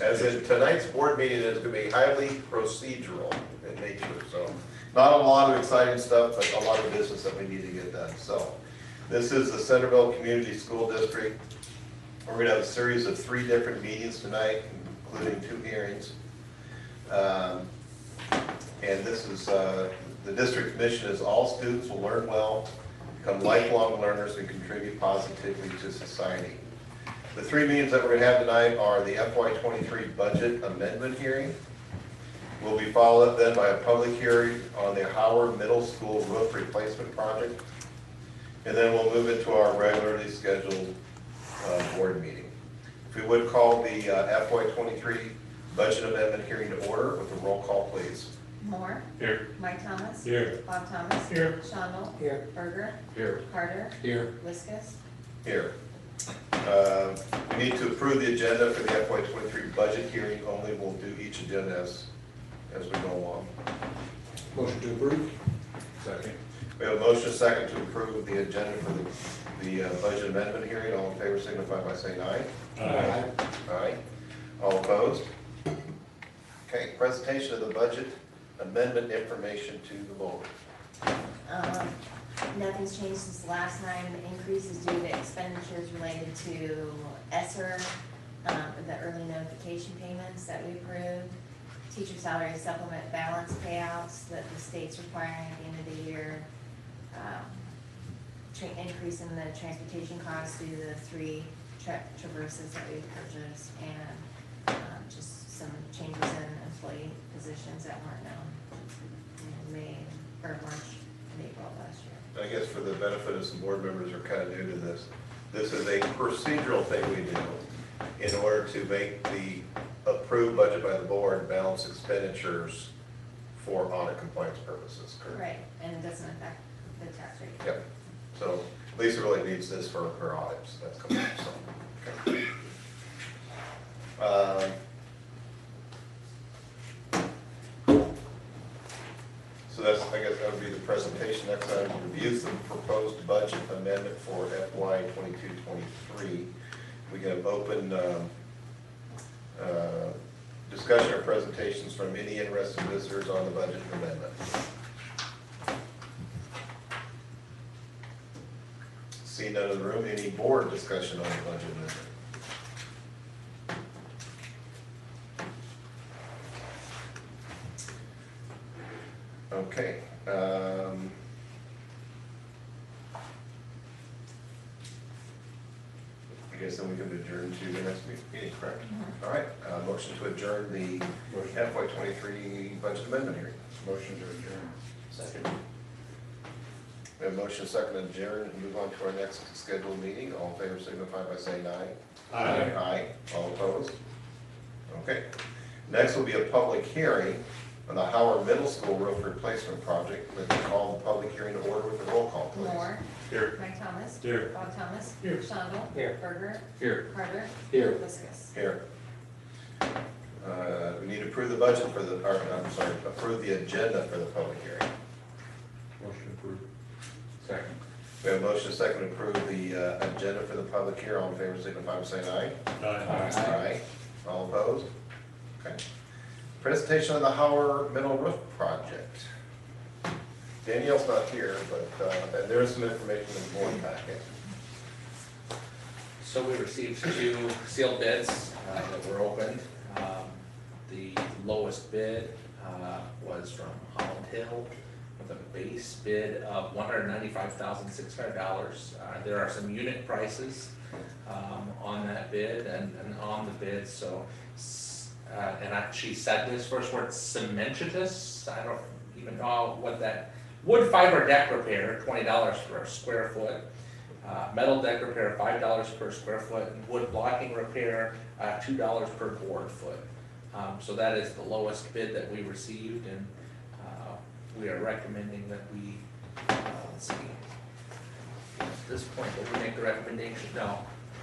As in, tonight's board meeting is gonna be highly procedural in nature, so not a lot of exciting stuff, but a lot of business that we need to get done. So this is the Centerville Community School District. We're gonna have a series of 3 different meetings tonight, including 2 hearings. And this is, the district mission is all students will learn well, become lifelong learners, and contribute positively to society. The 3 meetings that we're going to have tonight are the FY23 budget amendment hearing. Will be followed up then by a public hearing on the Howard Middle School roof replacement project. And then we'll move into our regularly scheduled board meeting. If we would call the FY23 budget amendment hearing to order with a roll call, please. Moore. Here. Mike Thomas. Here. Bob Thomas. Here. Shondell. Here. Berger. Here. Carter. Here. Liskus. Here. We need to approve the agenda for the FY23 budget hearing only. We'll do each agenda as we go along. Motion to approve. Second. We have a motion second to approve the agenda for the budget amendment hearing. All in favor signify by saying aye. Aye. Aye. All opposed? Okay, presentation of the budget amendment information to the board. Nothing's changed since the last time. The increase is due to expenditures related to ESSER, the early notification payments that we approved, teacher salary supplement balance payouts that the state's requiring at the end of the year, increase in the transportation costs due to the 3 traverses that we purchased, and just some changes in employee positions that weren't known in May or March and April of last year. I guess for the benefit of some board members who are kind of new to this, this is a procedural thing we do in order to make the approved budget by the board balance expenditures for audit compliance purposes, correct? Right, and it doesn't affect the tax rate. Yep. So Lisa really needs this for her audits. That's coming up, so. Okay. So that's, I guess that would be the presentation. Next time, review the proposed budget amendment for FY 22-23. We can open discussion or presentations from any interested visitors on the budget amendment. See none in the room. Any board discussion on the budget amendment? Okay. I guess then we can adjourn to the next meeting, correct? All right. Motion to adjourn the FY23 budget amendment hearing. Motion to adjourn. Second. We have motion second to adjourn and move on to our next scheduled meeting. All in favor signify by saying aye. Aye. Aye. All opposed? Okay. Next will be a public hearing on the Howard Middle School roof replacement project. Let's call the public hearing to order with a roll call, please. Moore. Here. Mike Thomas. Here. Bob Thomas. Here. Shondell. Here. Berger. Here. Carter. Here. Liskus. Here. We need to approve the budget for the, or, I'm sorry, approve the agenda for the public hearing. Motion approved. Second. We have a motion second to approve the agenda for the public hearing. All in favor signify by saying aye. Aye. All opposed? Okay. Presentation on the Howard Middle Roof Project. Danielle's not here, but and there is some information in the board packet. So we received 2 sealed bids that were opened. The lowest bid was from Holland Hill with a base bid of $195,600. There are some unit prices on that bid and on the bid. So, she said this first word, cementitious. I don't even know what that. Wood fiber deck repair, $20 per square foot. Metal deck repair, $5 per square foot. And wood blocking repair, $2 per board foot. So that is the lowest bid that we received, and we are recommending that we, let's see, at this point, did we make the recommendation? No.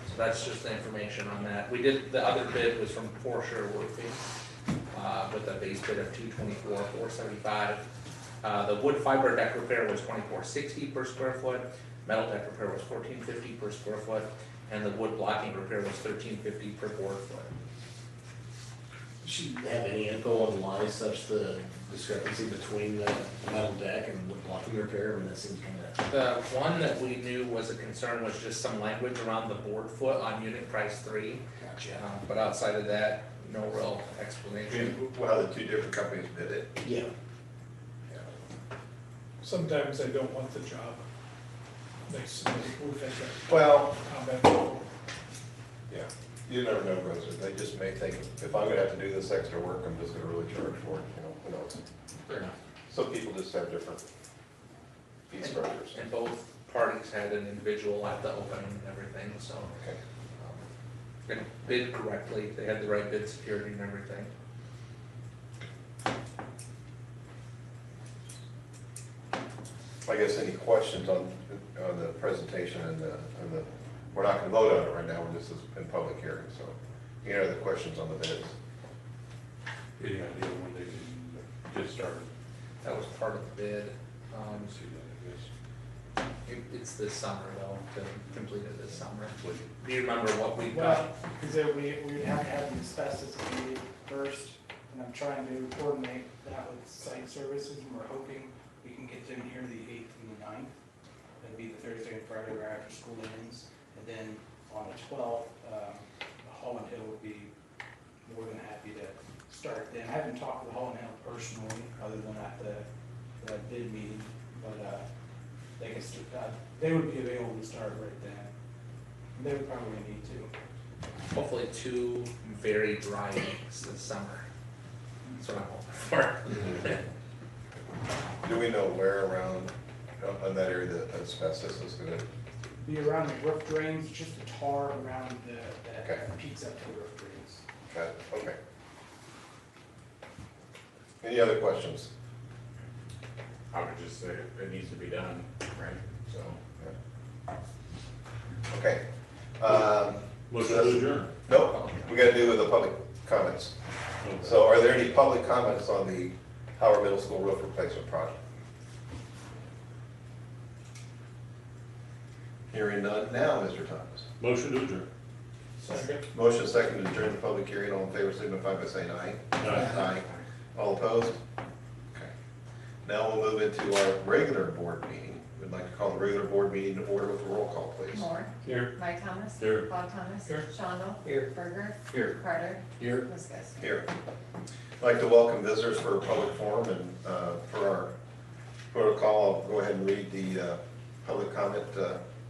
So that's just the information on that. We did, the other bid was from Forsher Roofing, with a base bid of $224,475. The wood fiber deck repair was $24.60 per square foot. Metal deck repair was $14.50 per square foot, and the wood blocking repair was $13.50 per board foot. Do you have any info on why such the discrepancy between the metal deck and the blocking repair? I mean, that seems kind of. The one that we knew was a concern was just some language around the board foot on unit price 3. Gotcha. But outside of that, no real explanation. How the two different companies did it. Yeah. Sometimes they don't want the job. They submit roof as a Well, combat. yeah, you never know, Rosa, they just may think, if I'm gonna have to do this extra work, I'm just gonna really charge for it, who knows? Fair enough. Some people just have different fee structures. And both parties had an individual at the opening and everything, so. Okay. And bid correctly, they had the right bid security and everything. I guess any questions on the presentation and we're not gonna vote on it right now, we're just in public hearing, so. Any other questions on the bids? Any idea when they can get started? That was part of the bid. Let me see that, I guess. It's this summer though, to complete it this summer. Do you remember what we Well, got? because we have to have the asbestos meeting first, and I'm trying to coordinate that with site services, and we're hoping we can get them here the 8th and the 9th. That'd be the Thursday and Friday where after school ends, and then on the 12th, Holland Hill would be more than happy to start then. I haven't talked with Holland Hill personally, other than at the bid meeting, but they can, they would be available to start right then. They would probably need to. Hopefully 2 very dry weeks this summer. That's what I'm hoping for. Do we know where around, in that area that asbestos is gonna? Be around the roof drains, just the tar around Okay. that peaks up to the roof drains. Got it, okay. Any other questions? I would just say it needs to be done, right? So. Okay. Motion to adjourn. Nope, we gotta do with the public comments. So are there any public comments on the Howard Middle School roof replacement project? Hearing none, now, Mr. Thomas. Motion to adjourn. Second. Motion second to adjourn the public hearing, all in favor signify by saying aye. Aye. All opposed? Okay. Now we'll move into our regular board meeting. We'd like to call the regular board meeting to order with a roll call, please. Moore. Here. Mike Thomas. Here. Bob Thomas. Here. Shonda. Here. Berger. Here. Carter. Here. Liskus. Here. I'd like to welcome visitors for a public forum, and for our protocol, I'll go ahead and read the public comment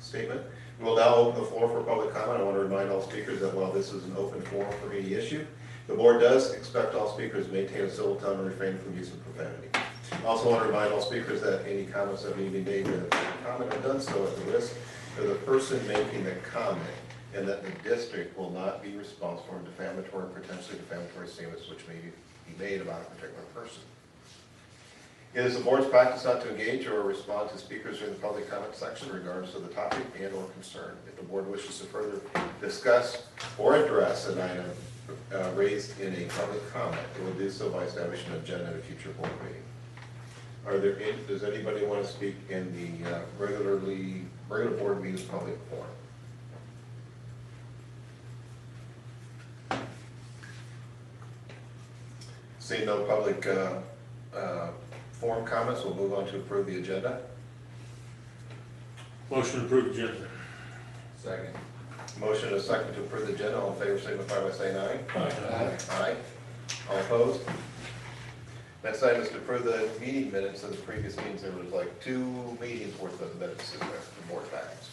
statement. We will now open the floor for public comment. I want to remind all speakers that while this is an open forum for any issue, the board does expect all speakers to maintain a civil tone and refrain from use of profanity. I also want to remind all speakers that any comments that may be made during the comment are done so at the risk of the person making the comment, and that the district will not be responsible for defamatory, potentially defamatory statements which may be made about a particular person. It is the board's practice not to engage or respond to speakers during the public comment section regardless of the topic and or concern. If the board wishes to further discuss or address an item raised in a public comment, it will do so by establishing an agenda at a future board meeting. Does anybody want to speak in the regular board meeting's public forum? Seeing no public forum comments, we'll move on to approve the agenda. Motion to approve agenda. Second. Motion and a second to approve the agenda. All in favor signify by saying aye. Aye. Aye. All opposed? Next item is to approve the meeting minutes of the previous meetings. There was like 2 meetings worth of minutes in there, the board packets.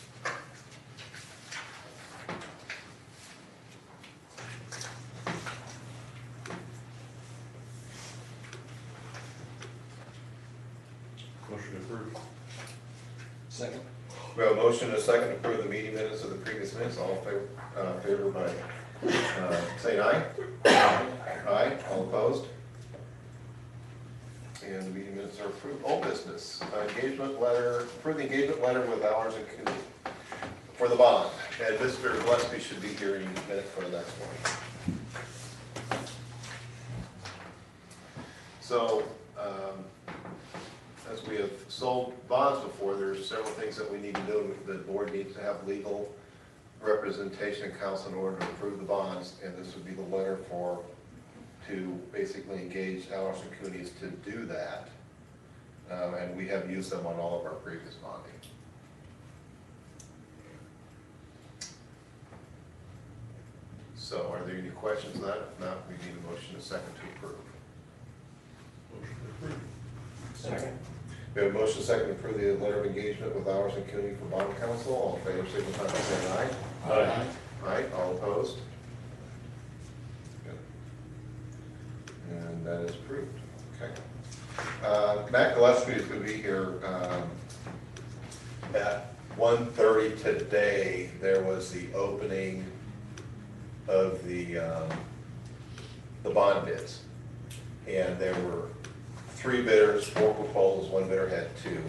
Motion approved. Second. We have a motion and a second to approve the meeting minutes of the previous minutes. All in favor by saying aye. Aye. All opposed? And the meeting minutes are approved. Old business, engagement letter, approve the engagement letter with hours and for the bond. And Mr. Gillespie should be here in a minute for the next one. So, as we have sold bonds before, there's several things that we need to do. The board needs to have legal representation and counsel in order to approve the bonds, and this would be the letter for to basically engage Allison Cooney's to do that. And we have used them on all of our previous bonding. So are there any questions on that? If not, we need a motion, a second to approve. Second. We have a motion, second to approve the letter of engagement with Allison Cooney for bond counsel. All in favor, signify by saying aye. Aye. Aye, all opposed? Good. And that is approved, okay. Matt Gillespie is going to be here at 1:30 today. There was the opening of the bond bids. And there were 3 bidders, 4 proposals, 1 bidder had 2.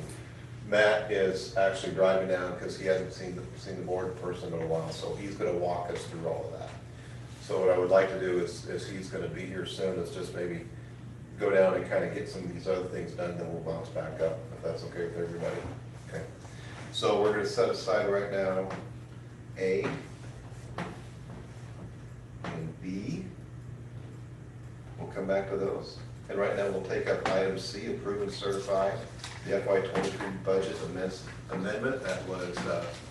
Matt is actually driving down because he hasn't seen the board in person in a while, so he's gonna walk us through all of that. So what I would like to do is he's gonna be here soon, is just maybe go down and kind of get some of these other things done, then we'll bounce back up, if that's okay with everybody. Okay. So we're gonna set aside right now A and B. We'll come back to those. And right now, we'll take up item C, approve and certify the FY23 budget amendment that was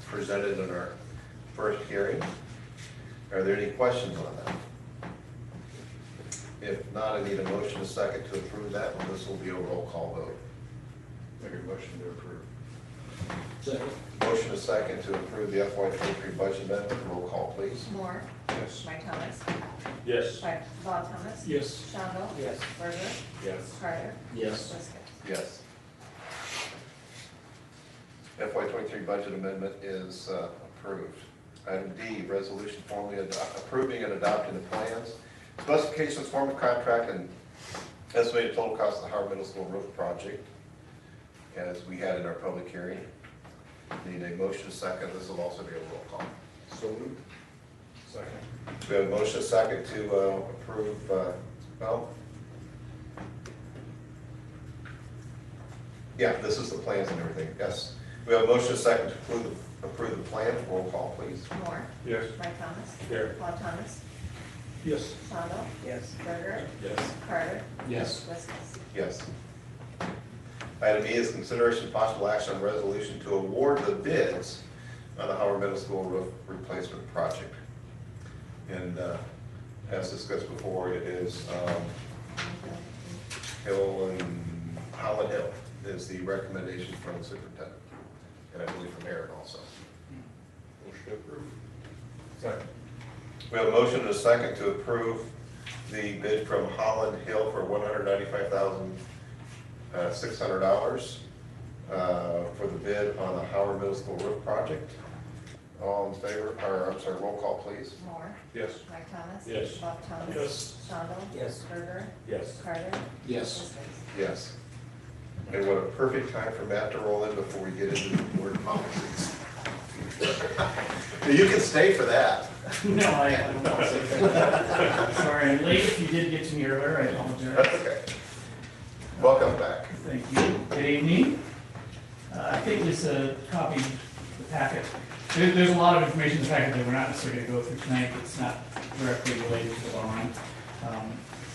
presented in our first hearing. Are there any questions on that? If not, I need a motion, a second to approve that, and this will be a roll call vote. Make a motion to approve. Second. Motion, a second to approve the FY23 budget amendment, roll call, please. Moore, Yes. Mike Thomas, Yes. Bob Thomas. Yes. Shonda. Yes. Berger, Yes. Carter, Yes. Liston. Yes. FY23 budget amendment is approved. Item D, resolution formally approving and adopting the plans, specifications, form of contract, and estimated total cost of the Howard Middle School roof project, as we had in our public hearing. Need a motion, second. This will also be a roll call. So moved. Second. We have a motion, second to approve, yeah, this is the plans and everything, yes. We have a motion, second to approve the plan, roll call, please. Moore, Yes. Mike Thomas. Here. Bob Thomas, Yes. Shonda, Yes. Berger, Yes. Carter, Yes. Liston. Yes. Item E is consideration of possible action on resolution to award the bids on the Howard Middle School roof replacement project. And as discussed before, it is Hill and Holland Hill is the recommendation from the superintendent, and I believe from Aaron also. Motion to approve. Second. We have a motion and a second to approve the bid from Holland Hill for $195,600 for the bid on the Howard Middle School roof project. All in favor, or I'm sorry, roll call, please. Moore, Yes. Mike Thomas. Yes. Bob Thomas. Yes. Shonda. Yes. Berger, Yes. Carter, Yes. Liston. Yes. And what a perfect time for Matt to roll in before we get into the board policies. You can stay for that. No, I don't know. Sorry, I'm late. If you did get to me earlier, I apologize. That's okay. Welcome back. Thank you. Good evening. I think this copy, the packet, there's a lot of information in the packet that we're not necessarily going to go through tonight that's not directly related to the bond.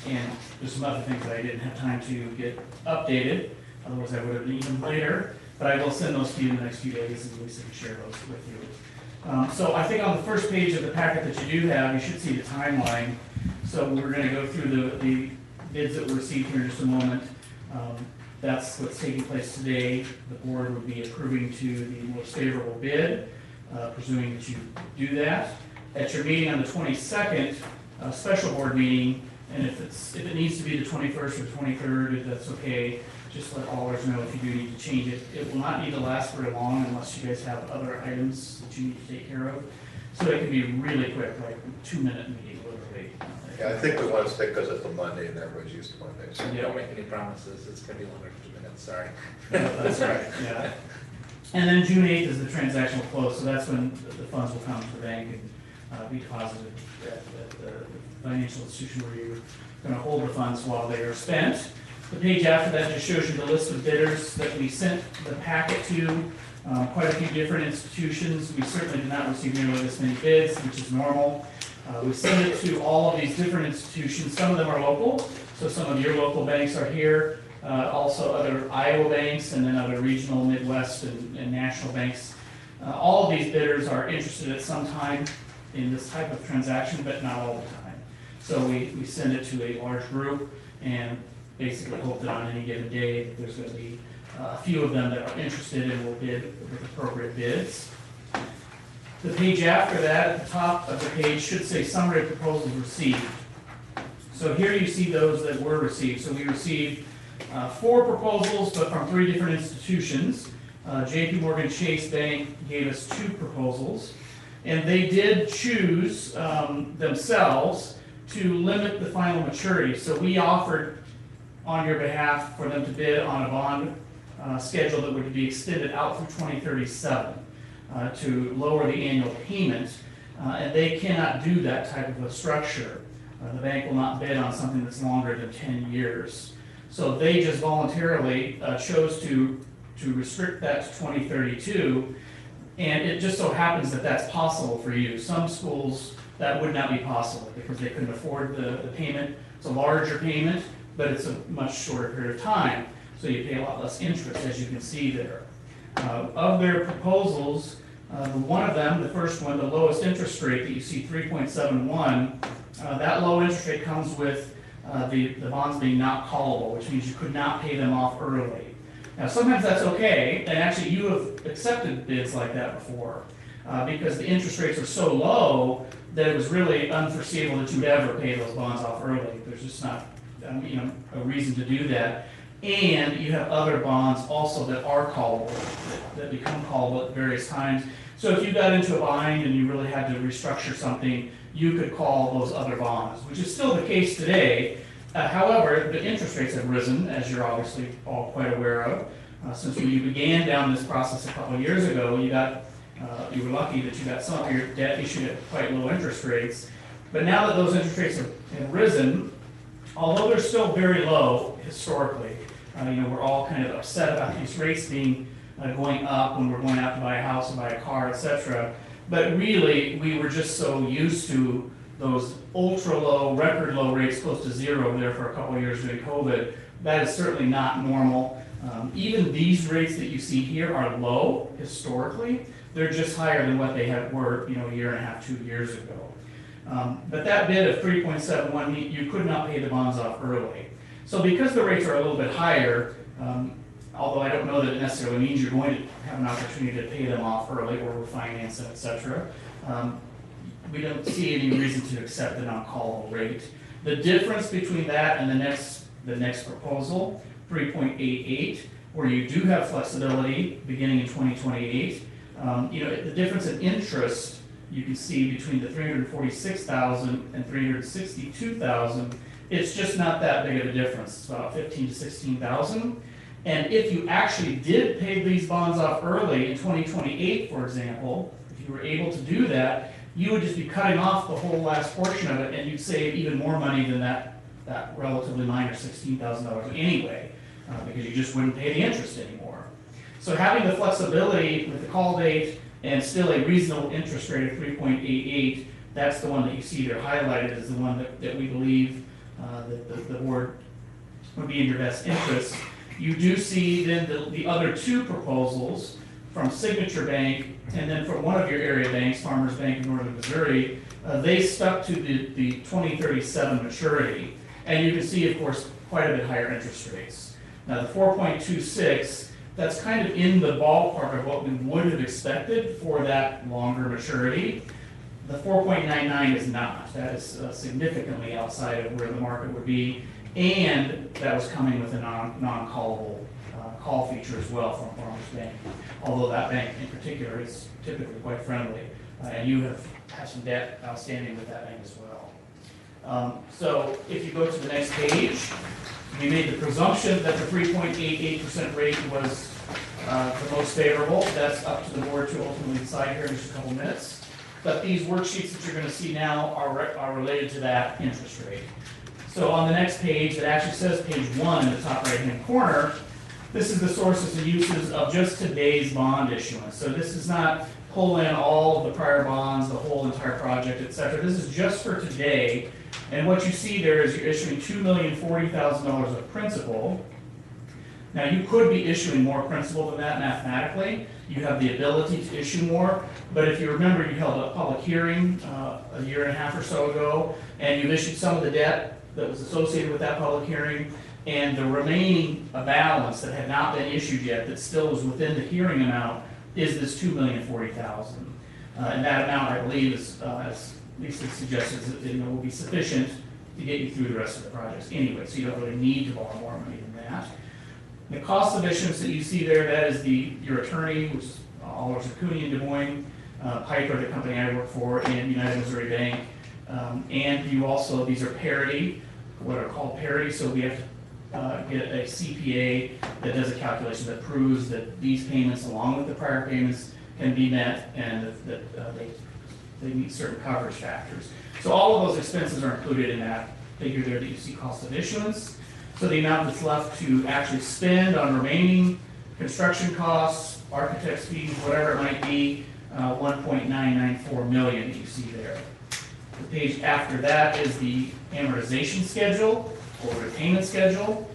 And there's some other things that I didn't have time to get updated, otherwise I would have eaten them later. But I will send those to you in the next few days, and Lisa can share those with you. So I think on the first page of the packet that you do have, you should see the timeline. So we're going to go through the bids that were received here in just a moment. That's what's taking place today. The board would be approving to the most favorable bid, presuming that you do that. At your meeting on the 22nd, special board meeting, and if it needs to be the 21st or 23rd, if that's okay, just let all of us know if you do need to change it. It will not need to last very long unless you guys have other items that you need to take care of. So it can be really quick, like a 2-minute meeting, literally. Yeah, I think we want to stick because it's a Monday and everybody's used to Mondays. You don't make any promises, it's gonna be longer than 2 minutes, sorry. That's right, yeah. And then June 8th is the transactional close, so that's when the funds will come to the bank and be deposited at the financial institution where you're gonna hold the funds while they are spent. The page after that just shows you the list of bidders that we sent the packet to quite a few different institutions. We certainly did not receive nearly this many bids, which is normal. We send it to all of these different institutions. Some of them are local, so some of your local banks are here. Also other Iowa banks and then other regional, Midwest, and national banks. All of these bidders are interested at some time in this type of transaction, but not all the time. So we send it to a large group and basically hope that on any given day, there's going to be a few of them that are interested and will bid with appropriate bids. The page after that, at the top of the page, should say summary of proposals received. So here you see those that were received. So we received 4 proposals, but from 3 different institutions. JP Morgan Chase Bank gave us 2 proposals, and they did choose themselves to limit the final maturity. So we offered on your behalf for them to bid on a bond schedule that would be extended out through 2037 to lower the annual payment, and they cannot do that type of a structure. The bank will not bid on something that's longer than 10 years. So they just voluntarily chose to restrict that to 2032, and it just so happens that that's possible for you. Some schools, that would not be possible because they couldn't afford the payment. It's a larger payment, but it's a much shorter period of time, so you pay a lot less interest, as you can see there. Of their proposals, one of them, the first one, the lowest interest rate that you see, 3.71, that low interest rate comes with the bonds being not callable, which means you could not pay them off early. Now, sometimes that's okay, and actually you have accepted bids like that before, because the interest rates are so low that it was really unforeseeable that you would ever pay those bonds off early. There's just not a reason to do that. And you have other bonds also that are callable, that become callable at various times. So if you got into a bind and you really had to restructure something, you could call those other bonds, which is still the case today. However, the interest rates have risen, as you're obviously all quite aware of. Since when you began down this process a couple of years ago, you were lucky that you got some of your debt issued at quite low interest rates. But now that those interest rates have risen, although they're still very low historically, we're all kind of upset about these rates being going up when we're going out to buy a house or buy a car, etc. But really, we were just so used to those ultra low, record low rates close to zero there for a couple of years during COVID. That is certainly not normal. Even these rates that you see here are low historically. They're just higher than what they were, a year and a half, 2 years ago. But that bid of 3.71, you could not pay the bonds off early. So because the rates are a little bit higher, although I don't know that it necessarily means you're going to have an opportunity to pay them off early or refinance them, etc., we don't see any reason to accept the non-callable rate. The difference between that and the next proposal, 3.88, where you do have flexibility beginning in 2028, the difference in interest you can see between the $346,000 and $362,000. It's just not that big of a difference. It's about $15,000 to $16,000. And if you actually did pay these bonds off early in 2028, for example, if you were able to do that, you would just be cutting off the whole last portion of it, and you'd save even more money than that relatively minor $16,000 anyway, because you just wouldn't pay the interest anymore. So having the flexibility with the call date and still a reasonable interest rate of 3.88, that's the one that you see there highlighted as the one that we believe that the board would be in your best interest. You do see then the other 2 proposals from Signature Bank and then from one of your area banks, Farmers Bank of Northern Missouri. They stuck to the 2037 maturity. And you can see, of course, quite a bit higher interest rates. Now the 4.26, that's kind of in the ballpark of what we would have expected for that longer maturity. The 4.99 is not. That is significantly outside of where the market would be, and that was coming with a non-callable call feature as well from Farmers Bank, although that bank in particular is typically quite friendly, and you have some debt outstanding with that bank as well. So if you go to the next page, we made the presumption that the 3.88% rate was the most favorable. That's up to the board to ultimately decide here in just a couple minutes. But these worksheets that you're going to see now are related to that interest rate. So on the next page, it actually says page 1 in the top right-hand corner, this is the sources and uses of just today's bond issuance. So this is not pull in all of the prior bonds, the whole entire project, et cetera. This is just for today. And what you see there is you're issuing $2,040,000 of principal. Now, you could be issuing more principal than that mathematically. You have the ability to issue more, but if you remember, you held a public hearing a year and a half or so ago, and you've issued some of the debt that was associated with that public hearing, and the remaining balance that had not been issued yet, that still was within the hearing amount, is this $2,040,000. And that amount, I believe, is, as Lisa suggested, will be sufficient to get you through the rest of the projects anyway, so you don't really need to borrow more money than that. The cost of issuance that you see there, that is your attorney, which is Allers & Cooney in Des Moines, Piper, the company I work for, and United Missouri Bank. And you also, these are parity, what are called parity, so we have to get a CPA that does a calculation that proves that these payments, along with the prior payments, can be met and that they meet certain coverage factors. So all of those expenses are included in that figure there that you see cost of issuance. So the amount that's left to actually spend on remaining construction costs, architect's fees, whatever it might be, 1.994 million that you see there. The page after that is the amortization schedule or repayment schedule.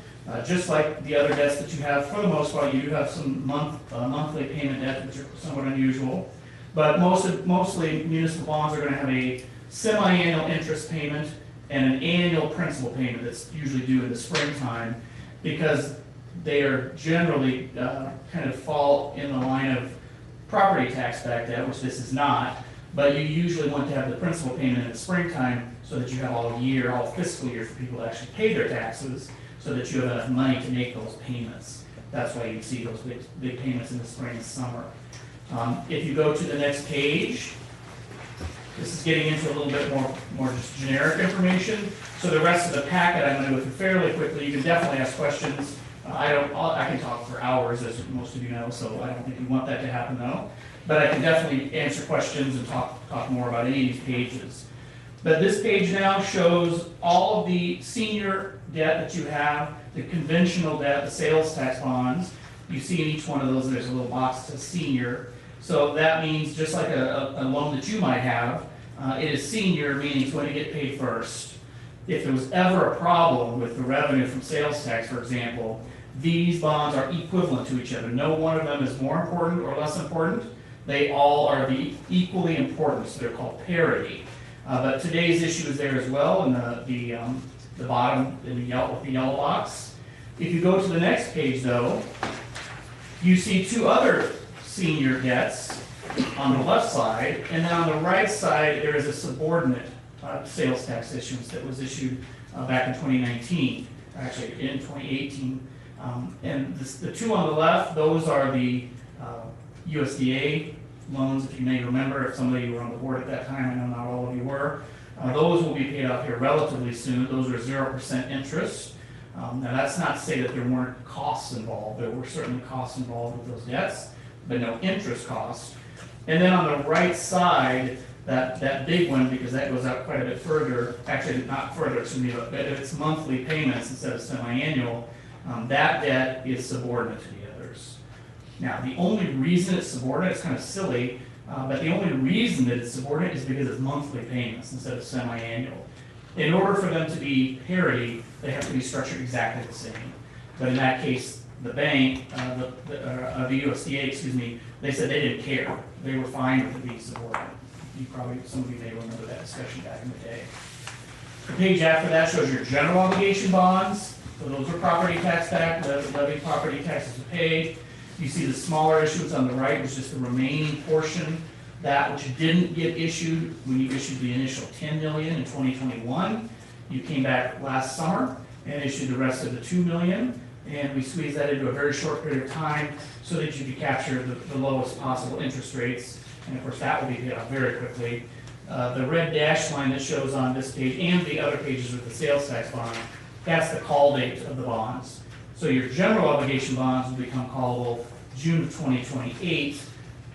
Just like the other debts that you have, for the most part, you do have some monthly payment debt, which are somewhat unusual. But mostly municipal bonds are going to have a semi-annual interest payment and an annual principal payment that's usually due in the springtime, because they are generally kind of fall in the line of property tax back debt, which this is not. But you usually want to have the principal payment in the springtime so that you have all year, all fiscal year for people to actually pay their taxes, so that you have enough money to make those payments. That's why you see those big payments in the spring and summer. If you go to the next page, this is getting into a little bit more just generic information. So the rest of the packet I'm going to go through fairly quickly. You can definitely ask questions. I can talk for hours, as most of you know, so I don't think you want that to happen though. But I can definitely answer questions and talk more about any of these pages. But this page now shows all of the senior debt that you have, the conventional debt, the sales tax bonds. You see in each one of those, there's a little box that says senior. So that means just like a loan that you might have, it is senior, meaning it's going to get paid first. If there was ever a problem with the revenue from sales tax, for example, these bonds are equivalent to each other. No one of them is more important or less important. They all are equally important, so they're called parity. But today's issue is there as well in the bottom with the yellow box. If you go to the next page though, you see two other senior debts on the left side, and then on the right side there is a subordinate sales tax issuance that was issued back in 2019, actually in 2018. And the two on the left, those are the USDA loans, if you may remember, if some of you were on the board at that time, I know not all of you were. Those will be paid off here relatively soon. Those are 0% interest. Now that's not to say that there weren't costs involved. There were certainly costs involved with those debts, but no interest costs. And then on the right side, that big one, because that goes out quite a bit further, actually not further, excuse me, but it's monthly payments instead of semi-annual, that debt is subordinate to the others. Now, the only reason it's subordinate, it's kind of silly, but the only reason that it's subordinate is because it's monthly payments instead of semi-annual. In order for them to be parity, they have to be structured exactly the same. But in that case, the bank, the USDA, excuse me, they said they didn't care. They were fine with it being subordinate. Some of you may remember that discussion back in the day. The page after that shows your general obligation bonds. So those are property tax backed, the levy property taxes are paid. You see the smaller issuance on the right, which is the remaining portion, that which didn't get issued when you issued the initial $10 million in 2021. You came back last summer and issued the rest of the $2 million, and we squeezed that into a very short period of time so that you could capture the lowest possible interest rates. And of course, that will be paid off very quickly. The red dashed line that shows on this page and the other pages with the sales tax bond, that's the call date of the bonds. So your general obligation bonds will become callable June of 2028,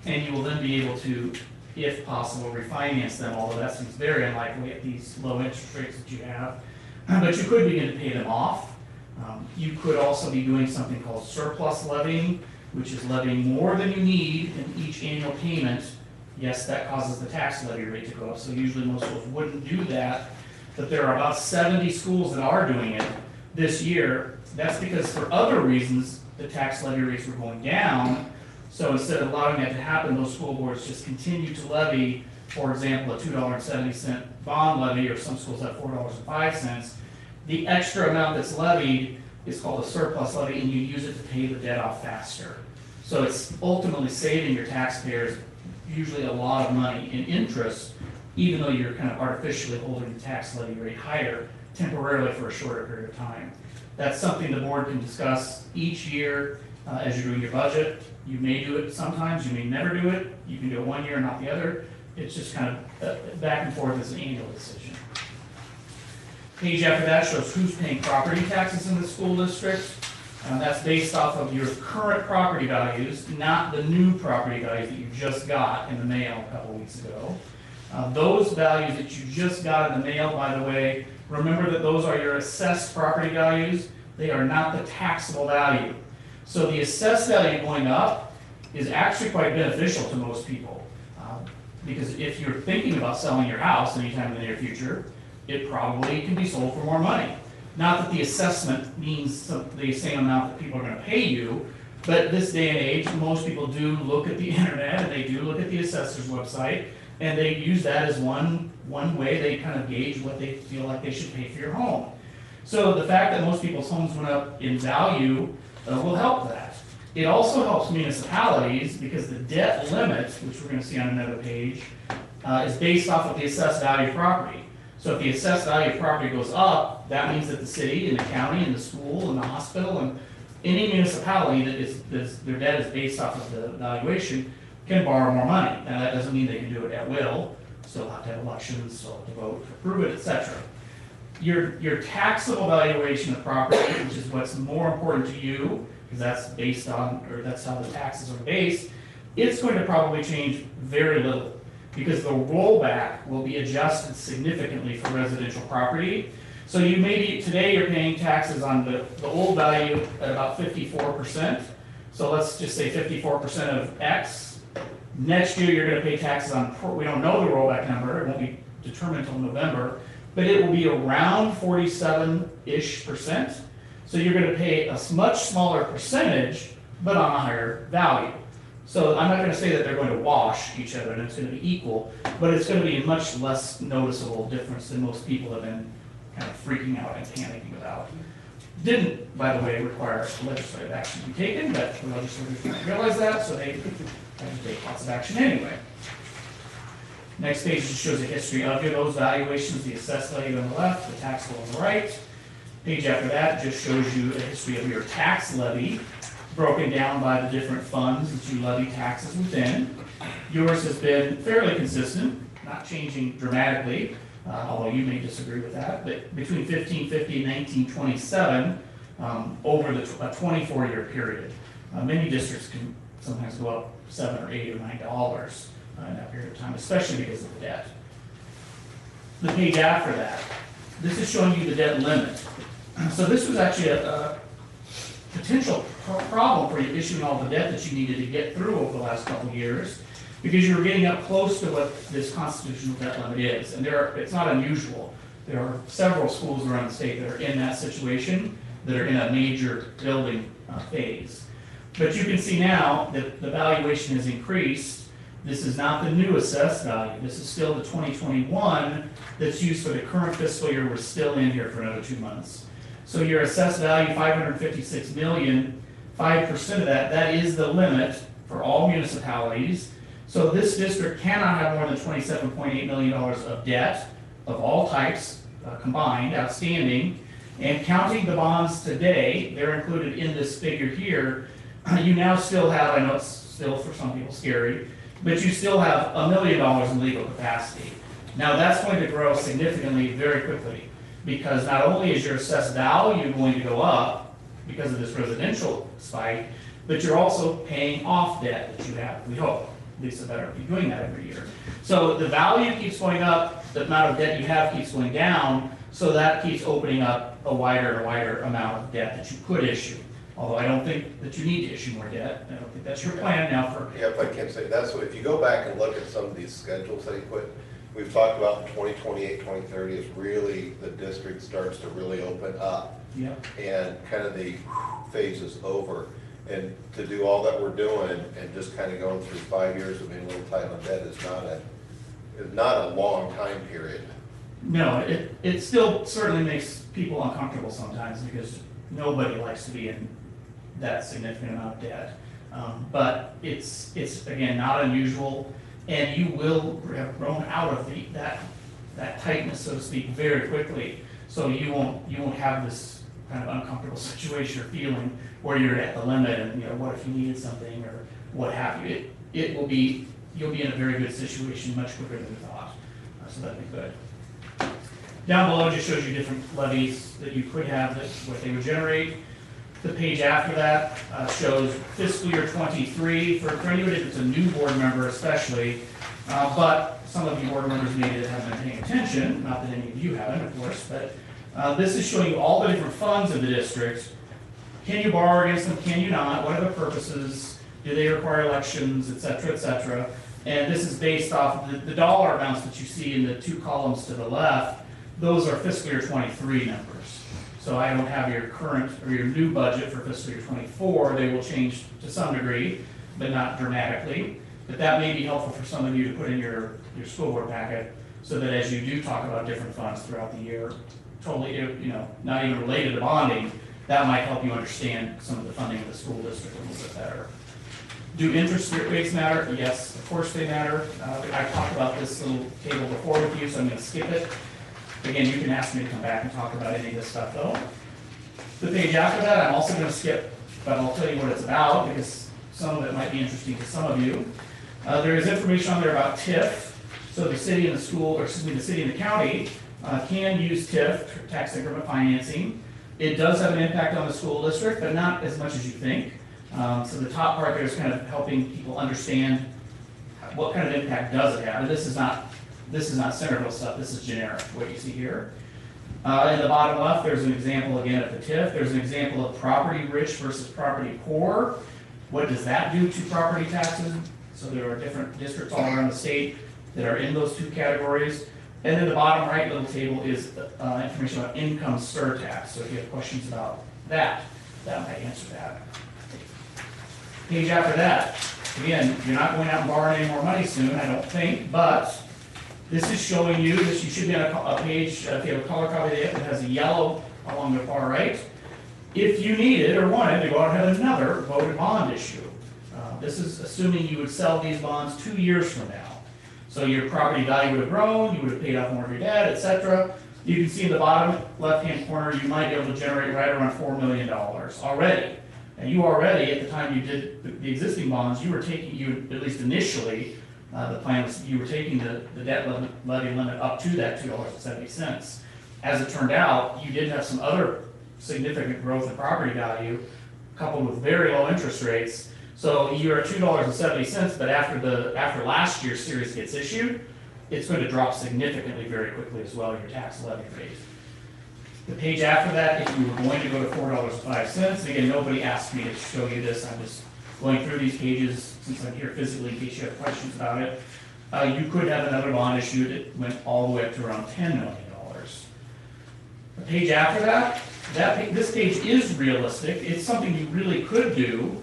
and you will then be able to, if possible, refinance them, although that seems very unlikely at these low interest rates that you have. But you could begin to pay them off. You could also be doing something called surplus levying, which is levying more than you need in each annual payment. Yes, that causes the tax levy rate to go up, so usually most schools wouldn't do that. But there are about 70 schools that are doing it this year. That's because for other reasons, the tax levy rates were going down. So instead of allowing that to happen, those school boards just continue to levy, for example, a $2.70 bond levy, or some schools have $4.05. The extra amount that's levied is called a surplus levy, and you use it to pay the debt off faster. So it's ultimately saving your taxpayers usually a lot of money in interest, even though you're kind of artificially holding the tax levy rate higher temporarily for a shorter period of time. That's something the board can discuss each year as you're doing your budget. You may do it sometimes, you may never do it. You can do it one year, not the other. It's just kind of back and forth as an annual decision. Page after that shows who's paying property taxes in the school district. That's based off of your current property values, not the new property values that you just got in the mail a couple weeks ago. Those values that you just got in the mail, by the way, remember that those are your assessed property values. They are not the taxable value. So the assessed value going up is actually quite beneficial to most people. Because if you're thinking about selling your house anytime in the near future, it probably can be sold for more money. Not that the assessment means the same amount that people are going to pay you, but this day and age, most people do look at the internet and they do look at the assessor's website, and they use that as one way they kind of gauge what they feel like they should pay for your home. So the fact that most people's homes went up in value will help that. It also helps municipalities because the debt limit, which we're going to see on another page, is based off of the assessed value of property. So if the assessed value of property goes up, that means that the city and the county and the school and the hospital and any municipality that their debt is based off of the valuation can borrow more money. Now that doesn't mean they can do it at will. Still have to have elections, still have to vote to approve it, etc. Your taxable valuation of property, which is what's more important to you, because that's based on, or that's how the taxes are based, it's going to probably change very little, because the rollback will be adjusted significantly for residential property. So you maybe, today you're paying taxes on the old value at about 54%. So let's just say 54% of X. Next year, you're gonna pay taxes on, we don't know the rollback number, it won't be determined until November, but it will be around 47-ish%. So you're gonna pay a much smaller percentage, but on a higher value. So I'm not gonna say that they're going to wash each other and it's gonna be equal, but it's gonna be a much less noticeable difference than most people have been kind of freaking out and panicking about. Didn't, by the way, require legislative action to be taken, but the legislators didn't realize that, so they had to take lots of action anyway. Next page just shows a history of those valuations, the assessed value on the left, the taxable on the right. Page after that just shows you a history of your tax levy, broken down by the different funds that you levy taxes within. Yours has been fairly consistent, not changing dramatically, although you may disagree with that, but between 1550 and 1927, over a 24-year period. Many districts can sometimes go up $7 or $8 or $9 in that period of time, especially because of the debt. The page after that, this is showing you the debt limit. So this was actually a potential problem for you issuing all the debt that you needed to get through over the last couple of years, because you were getting up close to what this constitutional debt limit is. And it's not unusual. There are several schools around the state that are in that situation, that are in a major building phase. But you can see now that the valuation has increased. This is not the new assessed value. This is still the 2021 that's used for the current fiscal year. We're still in here for another 2 months. So your assessed value, $556 million, 5% of that is the limit for all municipalities. So this district cannot have more than $27.8 million of debt of all types combined, outstanding. And counting the bonds today, they're included in this figure here. You now still have, I know it's still for some people scary, but you still have $1 million in legal capacity. Now that's going to grow significantly very quickly, because not only is your assessed value going to go up because of this residential spike, but you're also paying off debt that you have, we hope. At least it better be doing that every year. So the value keeps going up, the amount of debt you have keeps going down, So that keeps opening up a wider and wider amount of debt that you could issue. Although I don't think that you need to issue more debt. I don't think that's your plan now for, Yeah, if I can say, that's what, if you go back and look at some of these schedules they put, we've talked about 2028, 2030 is really, the district starts to really open up yeah. and kind of the phase is over. And to do all that we're doing and just kind of going through 5 years of being a little tight on debt is not a long time period. No, it still certainly makes people uncomfortable sometimes because nobody likes to be in that significant amount of debt. But it's again, not unusual, and you will have grown out of that tightness, so to speak, very quickly. So you won't have this kind of uncomfortable situation or feeling where you're at the limit and, you know, what if you needed something or what have you. You'll be in a very good situation much quicker than you thought. So that'd be good. Down below just shows you different levies that you could have, what they would generate. The page after that shows fiscal year 23 for anybody that's a new board member especially, but some of you board members maybe that haven't been paying attention, not that any of you haven't, of course, but this is showing you all the different funds of the district. Can you borrow against them? Can you not? What are the purposes? Do they require elections, et cetera, et cetera? And this is based off the dollar amounts that you see in the two columns to the left. Those are fiscal year 23 numbers. So I don't have your current or your new budget for fiscal year 24. They will change to some degree, but not dramatically. But that may be helpful for some of you to put in your school board packet so that as you do talk about different funds throughout the year, totally, you know, not even related to bonding, that might help you understand some of the funding of the school district a little bit better. Do interest rates matter? Yes, of course they matter. I talked about this little table before with you, so I'm going to skip it. Again, you can ask me to come back and talk about any of this stuff though. The page after that, I'm also going to skip, but I'll tell you what it's about because some of it might be interesting to some of you. There is information on there about TIF. So the city and the school, or excuse me, the city and the county can use TIF, tax increment financing. It does have an impact on the school district, but not as much as you think. So the top part there is kind of helping people understand what kind of impact does it have. And this is not Centerville stuff, this is generic, what you see here. In the bottom left, there's an example again of the TIF. There's an example of property rich versus property poor. What does that do to property taxes? So there are different districts all around the state that are in those two categories. And then the bottom right little table is information about income surtax. So if you have questions about that, that might answer that. Page after that, again, you're not going out and borrowing any more money soon, I don't think, but this is showing you, you should be on a page, if you have a color copy that has a yellow along the far right. If you needed or wanted to go out and have another voted bond issue. This is assuming you would sell these bonds 2 years from now. So your property value would have grown, you would have paid off more of your debt, etc. You can see in the bottom left-hand corner, you might be able to generate right around $4 million already. And you already, at the time you did the existing bonds, you were taking, at least initially, the plan was you were taking the debt levy limit up to that $2.70. As it turned out, you did have some other significant growth in property value, coupled with very low interest rates. So you're at $2.70, but after last year's series gets issued, it's going to drop significantly very quickly as well, your tax levy rate. The page after that, if you were going to go to $4.05, again, nobody asked me to show you this, I'm just going through these pages since I'm here physically in case you have questions about it. You could have another bond issue that went all the way up to around $10 million. The page after that, this page is realistic. It's something you really could do.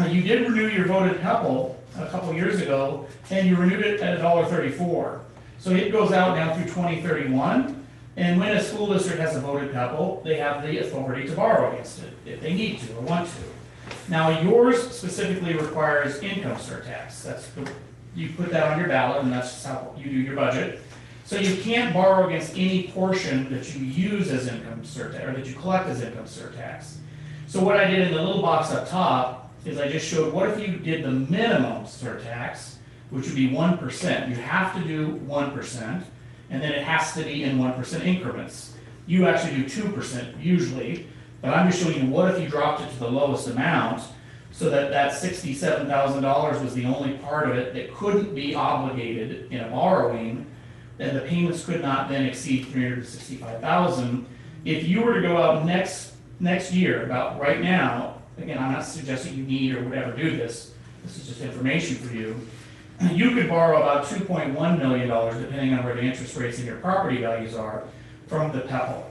You did renew your voted couple a couple years ago, and you renewed it at $1.34. So it goes out now through 2031. And when a school district has a voted couple, they have the authority to borrow against it if they need to or want to. Now yours specifically requires income surtax. You put that on your ballot, and that's how you do your budget. So you can't borrow against any portion that you use as income surtax, or that you collect as income surtax. So what I did in the little box up top is I just showed what if you did the minimum surtax, which would be 1%. You have to do 1%, and then it has to be in 1% increments. You actually do 2% usually, but I'm just showing you what if you dropped it to the lowest amount, so that $67,000 was the only part of it that couldn't be obligated in a borrowing. and the payments could not then exceed $365,000. If you were to go out next year, about right now, again, I'm not suggesting you need or would ever do this, this is just information for you, you could borrow about $2.1 million, depending on where the interest rates and your property values are, from the PEPAL.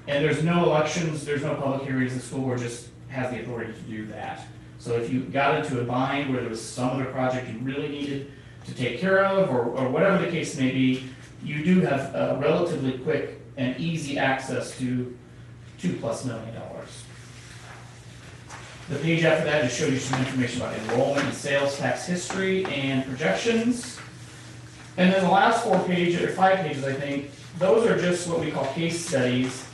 And there's no elections, there's no public hearings, the school board just has the authority to do that. So if you got into a bind where there was some other project you really needed to take care of, or whatever the case may be, you do have relatively quick and easy access to $2+ million. The page after that just shows you some information about enrollment and sales tax history and projections. And then the last 4 pages, or 5 pages, I think, those are just what we call case studies.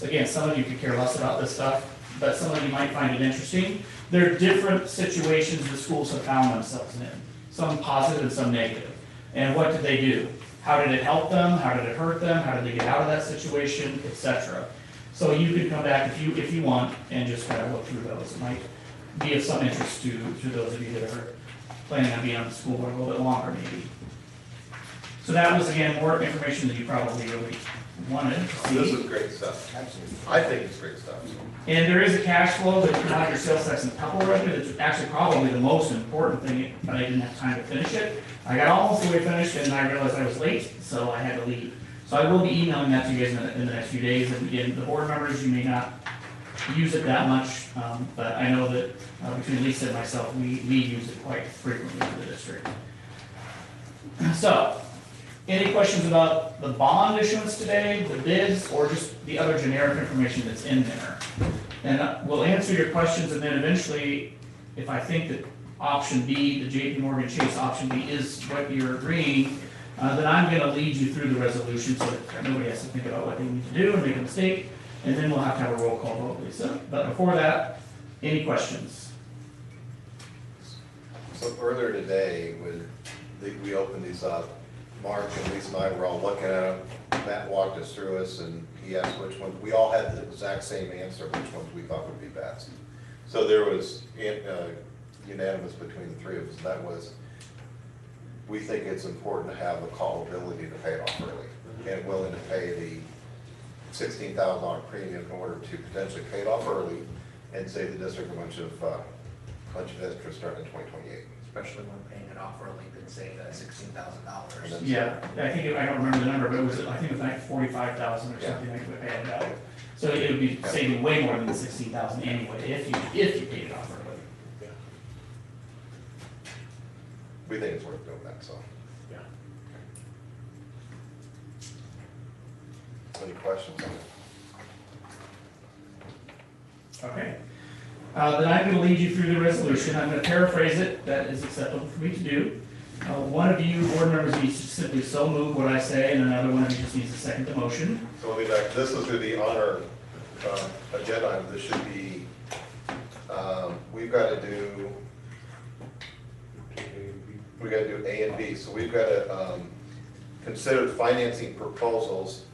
Again, some of you could care less about this stuff, but some of you might find it interesting. There are different situations the schools have found themselves in, some positive and some negative. And what did they do? How did it help them? How did it hurt them? How did they get out of that situation, etc. So you can come back if you want and just kind of look through those. It might be of some interest to those of you that are planning on being on the school board a little bit longer maybe. So that was, again, more information than you probably really wanted to see. This is great stuff. Absolutely. I think it's great stuff. And there is a cash flow that can have your sales tax and PEPAL revenue. That's actually probably the most important thing, but I didn't have time to finish it. I got almost the way finished and I realized I was late, so I had to leave. So I will be emailing that to you guys in the next few days. And again, the board members, you may not use it that much, but I know that between Lisa and myself, we use it quite frequently in the district. So, any questions about the bond issuance today, the bids, or just the other generic information that's in there? And we'll answer your questions, and then eventually, if I think that option B, the JP Morgan Chase option B is what you're agreeing, then I'm gonna lead you through the resolution so that nobody has to think about what they need to do and make a mistake, and then we'll have to have a roll call vote, Lisa. But before that, any questions? So earlier today, when we opened these up, Mark and Lisa and I were all looking at them. Matt walked us through us and he asked which one, we all had the exact same answer, which ones we thought would be best. So there was unanimous between the 3 of us. That was, we think it's important to have the callability to pay it off early and willing to pay the $16,000 premium in order to potentially pay it off early and save the district a bunch of interest starting in 2028. Especially when paying it off early, could save that $16,000. Yeah, I think, I don't remember the number, but it was, I think it was like 45,000 or something like we paid out. So it would be saving way more than the 16,000 anyway, if you paid it off early. We think it's worth doing that, so. Yeah. Any questions on it? Okay. Then I'm going to lead you through the resolution. I'm going to paraphrase it. That is acceptable for me to do. One of you board members needs to simply so move what I say, and another one of you just needs to second the motion. So let me back, this is going to be on our agenda item. This should be, we've got to do A and B. So we've got to consider financing proposals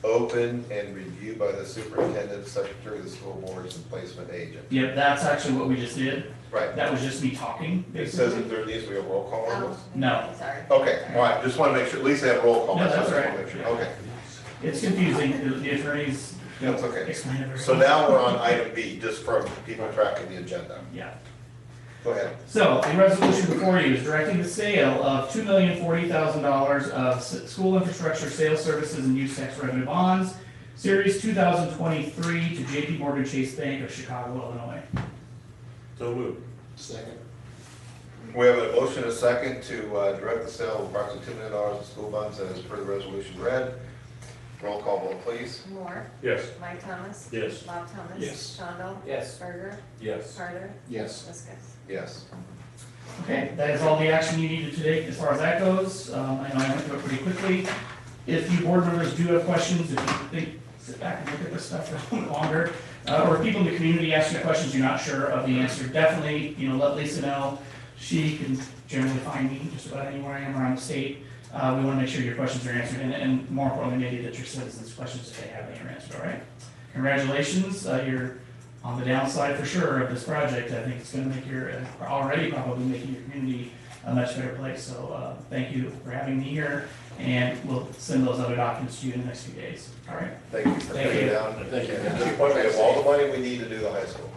open and reviewed by the superintendent, secretary of the school boards, and placement agent. Yep, that's actually what we just did. Right. That was just me talking, It says basically. that there needs to be a roll call on Oh, this? No. Sorry. Okay, all right, just want to make sure, at least they have roll call. No, that's what I right. wanna make sure. Okay, It's confusing. The attorneys that's okay. explain it very So well. now we're on item B, just for people tracking the agenda. Yeah. Go ahead. So, the resolution before you is directing the sale of $2,040,000 of school infrastructure, sales services, and use tax revenue bonds, Series 2023 to JP Morgan Chase Bank of Chicago, Illinois. So moved. Second. We have a motion and a second to direct the sale of approximately $2 million of school bonds as per the resolution read. Roll call vote, please. Moore, Yes. Mike Thomas. Yes. Bob Thomas. Yes. Shonda. Yes. Berger. Yes. Carter. Yes. Liskus. Yes. Okay, that is all the action you needed today as far as that goes. I know I went through it pretty quickly. If you board members do have questions, if you think, sit back and look at this stuff for a little longer, or if people in the community ask you questions you're not sure of the answer, definitely, let Lisa know. She can generally find me just about anywhere I am around the state. We want to make sure your questions are answered, and more importantly, maybe that your citizens' questions, if they have any, are answered, all right? Congratulations, you're on the downside for sure of this project. I think it's going to make already probably making your community a much better place. So thank you for having me here. and we'll send those other documents to you in the next few days, all right? Thank you for Thank coming you. down. Thank you. At this point, we have all the money we need to do the high school.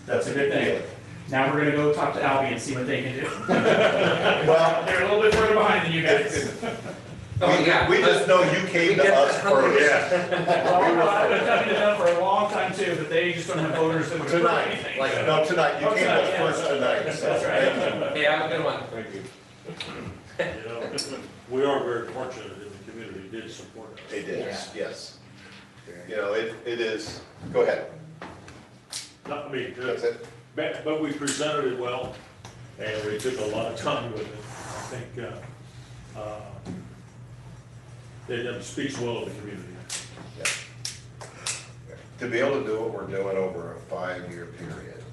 That's a good thing. Now we're gonna go talk to Albie and see what they can do. Well, They're a little bit further behind than you guys. Oh, yeah. we just know you came to us first. Well, I've been talking to them for a long time too, but they just don't have voters that would approve Tonight. anything. Like- No, tonight, you Oh, came to tonight, us yeah. first tonight, so That's right. thank you. Hey, have a good one. Thank you. You know, we are very fortunate that the community did support us. It is, Yeah. yes. You know, it is, go ahead. No, I mean, That's it. but we presented it well, and we took a lot of time with it. I think, it speaks well of the community. Yeah. To be able to do what we're doing over a 5-year period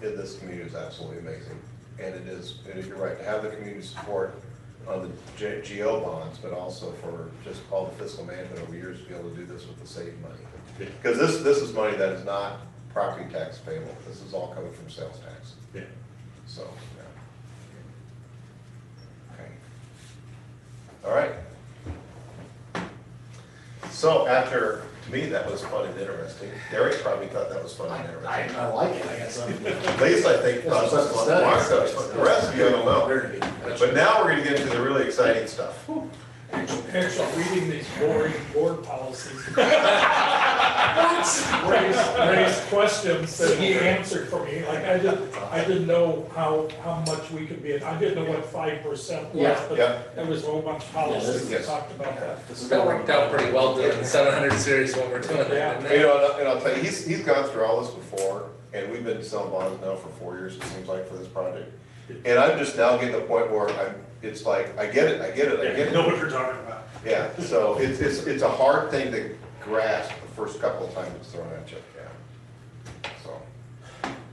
in this community is absolutely amazing. And it is, and you're right, to have the community support on the GO bonds, but also for just all the fiscal management over years to be able to do this with the saved money. Yeah. Because this is money that is not property tax payable. This is all coming from sales tax. Yeah. So, yeah. Okay. All right. So after, to me, that was fun and interesting. Derek probably thought that was fun and interesting. I like it, I guess. At least I think, It's that's supposed to Mark study. does. The rest of you, I don't know. But now we're gonna get into the really exciting stuff. Actually, reading these boring board policies. Raised questions that he answered for me, like I didn't know how much we could be, I didn't know what 5% was, Yeah, but yeah. there was a whole bunch of policies Yes. that talked about that. This is That worked out pretty well doing the 700 series when we're doing Yeah. that, didn't You it? know, and I'll tell you, he's gone through all this before, and we've been selling bonds now for 4 years, it seems like, for this project. And I'm just now getting to the point where it's like, I get it. Yeah, know what you're talking about. Yeah, so it's a hard thing to grasp the first couple of times it's thrown at you, yeah. So,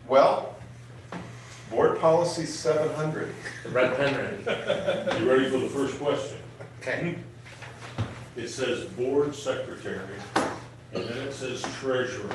well, board policy 700. The red pen ready. You ready for the first question? Okay. It says board secretary, and then it says treasurer.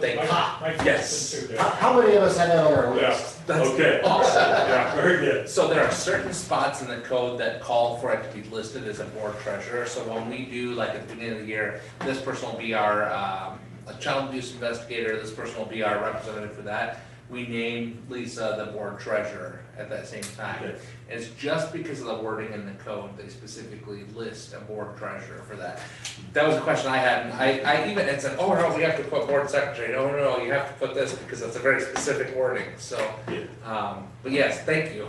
Thank My yes. question too. How many of us had that on our Yeah, list? okay, Awesome. yeah, very good. So there are certain spots in the code that call for it to be listed as a board treasurer. So when we do, like at the beginning of the year, this person will be our a child abuse investigator, this person will be our representative for that. We name Lisa the board treasurer at that same time. Okay. It's just because of the wording in the code, they specifically list a board treasurer for that. That was a question I had, and I even had said, oh no, we have to put board secretary. No, you have to put this because that's a very specific wording, so. Yeah. But yes, thank you.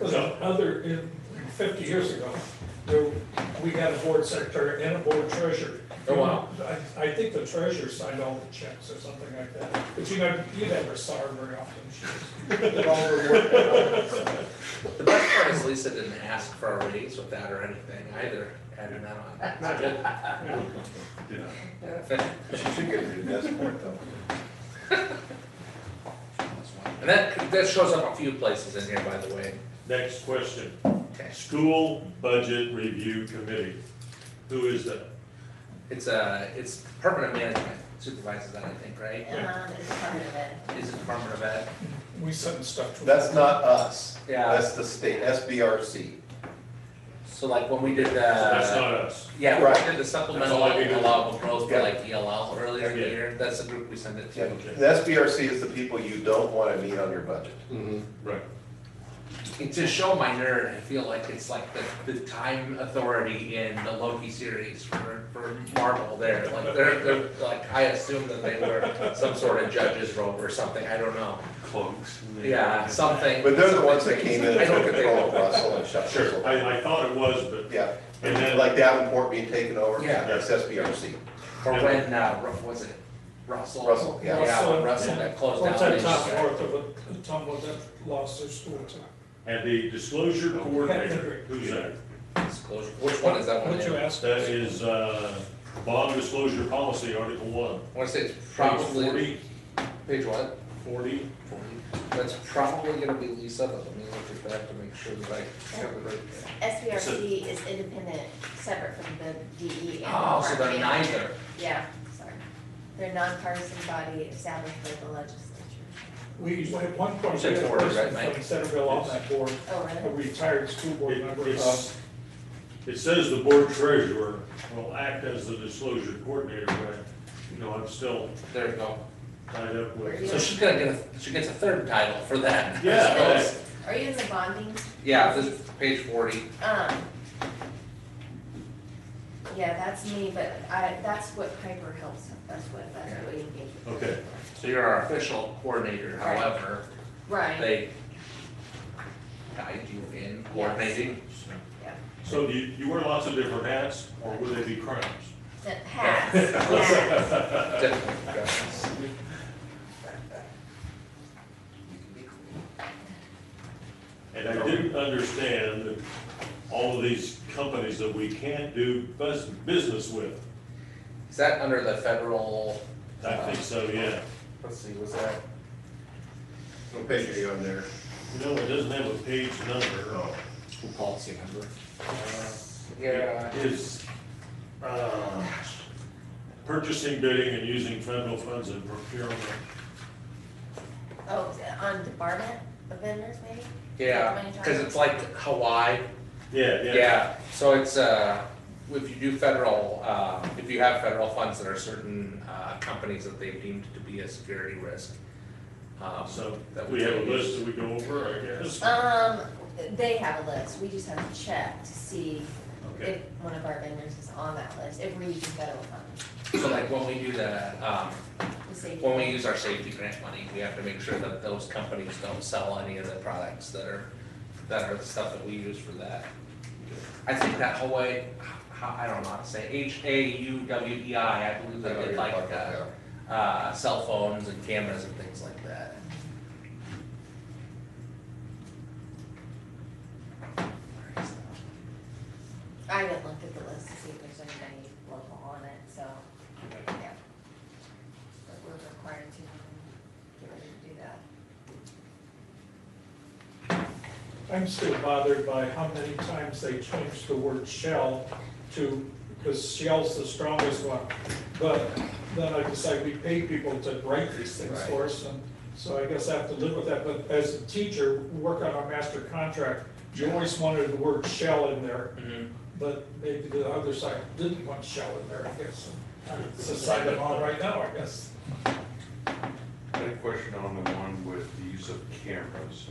Was in 50 years ago, we had a board secretary and a board treasurer. Oh, wow. I think the treasurer signed all the checks or something like that, but you never saw her very often. She did all her work. The best part is Lisa didn't ask for a raise with that or anything either, adding that on. It's good. She should get a desk point though. And that shows up a few places in here, by the way. Next question, Okay. school budget review committee. Who is that? It's Department of Management supervises that, I think, right? It's Department of Ed. Is it Department of Ed? We sent stuff to. That's not us. Yeah. That's the state, SBRC. So like when we did That's not us. yeah, when Right. we did the supplemental That's all I needed. allowable growth for Yeah. like ELL earlier in the Yeah. year, that's the group we send it to. Okay. The SBRC is the people you don't want to meet on your budget. Mm-hmm. Right. To show my nerd, I feel like it's like the time authority in the Loki series for Marvel there. Like they're like, I assume that they wear some sort of judge's robe or something, I don't know. Cloaks. Yeah, something. But they're the ones that came in I and don't took think control of they- Russell and shut Sure, Russell down. I thought it was, but, Yeah, and then, like Davenport being taken over, Yeah. that's SBRC. Or when, was it Russell? Russell, yeah. Yeah, when Russell got closed down. What's that they top just- north of it, Tom, was that lost their school to? and the disclosure coordinator, who's that? Disclosure. Which one is that one What did you in? ask? That is, bond disclosure policy, Article 1. I wanna say it's Page probably, 40, page what? 40. That's probably gonna be Lisa, but let me look at that to make sure that I have the right. SBRC is independent, separate from the DE and. Oh, so they're Department. neither. Yeah, sorry. They're a nonpartisan body established by the legislature. We, at one point, we Said had a forward, person right, Mike? from Centerville on that board, Oh, a really? retired school board member. It's it says the board treasurer will act as the disclosure coordinator, but, you know, I'm still There you go. tied up with. So she's gonna get she gets a third title for that. I Yeah. suppose. Are you in the bonding? Yeah, this is page 40. Yeah, that's me, but that's what Piper helps us with, that's what we engage with. Okay, So you're our official coordinator, Right. however, Right, they guide you in coordinating. yeah. so you wear lots of different hats, or would they be crowns? Hats, hats. Definitely. And I didn't understand that all of these companies that we can't do business with. Is that under the federal, I think so, yeah. let's see, was that? What page are you on there? You know, it doesn't have a page number. School policy number. Yeah. Is, purchasing, bidding, and using federal funds in procurement. Oh, is it on department of vendors, maybe? Yeah, because it's like Hawaii. Yeah, Yeah, so it's, if you do federal, if you have federal funds that are certain, companies that they've deemed to be a security risk. So that we have a can list use. that we go over, I guess. They have a list, we just have to check to see if Okay. one of our vendors is on that list, if we're using federal funds. So like when we do the, The safety. when we use our safety grant money, we have to make sure that those companies don't sell any of the products that are the stuff that we use for that. I think that Hawaii, I don't know how to say, HAUWEI, I believe they did like, cell phones and cameras and things like that. I haven't looked at the list to see if there's anybody local on it, so, yeah. But we're required to get ready to do that. I'm still bothered by how many times they changed the word shall to, because shall's the strongest one. But then I decided we pay people to write these things for us, and so I guess I have to live with that. But as a teacher, work on our master contract, you always wanted the word shall in there, but maybe the other side didn't want shall in there, I guess. It's the side I'm on right now, I guess. I had a question on the one with the use of cameras.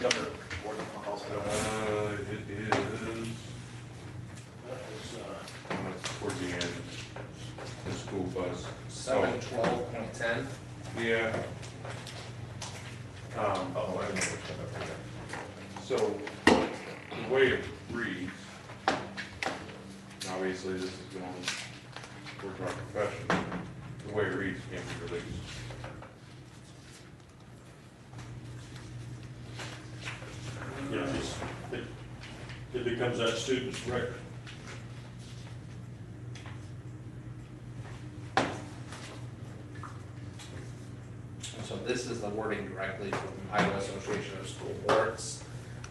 Number, It is, towards the end, the school bus. 712.10. Yeah, oh, I don't know which one I forgot. so the way it reads, obviously this is going towards our profession, the way it reads can't be released. Yeah, it becomes that student's record. So this is the wording directly from Iowa Association of School Boards.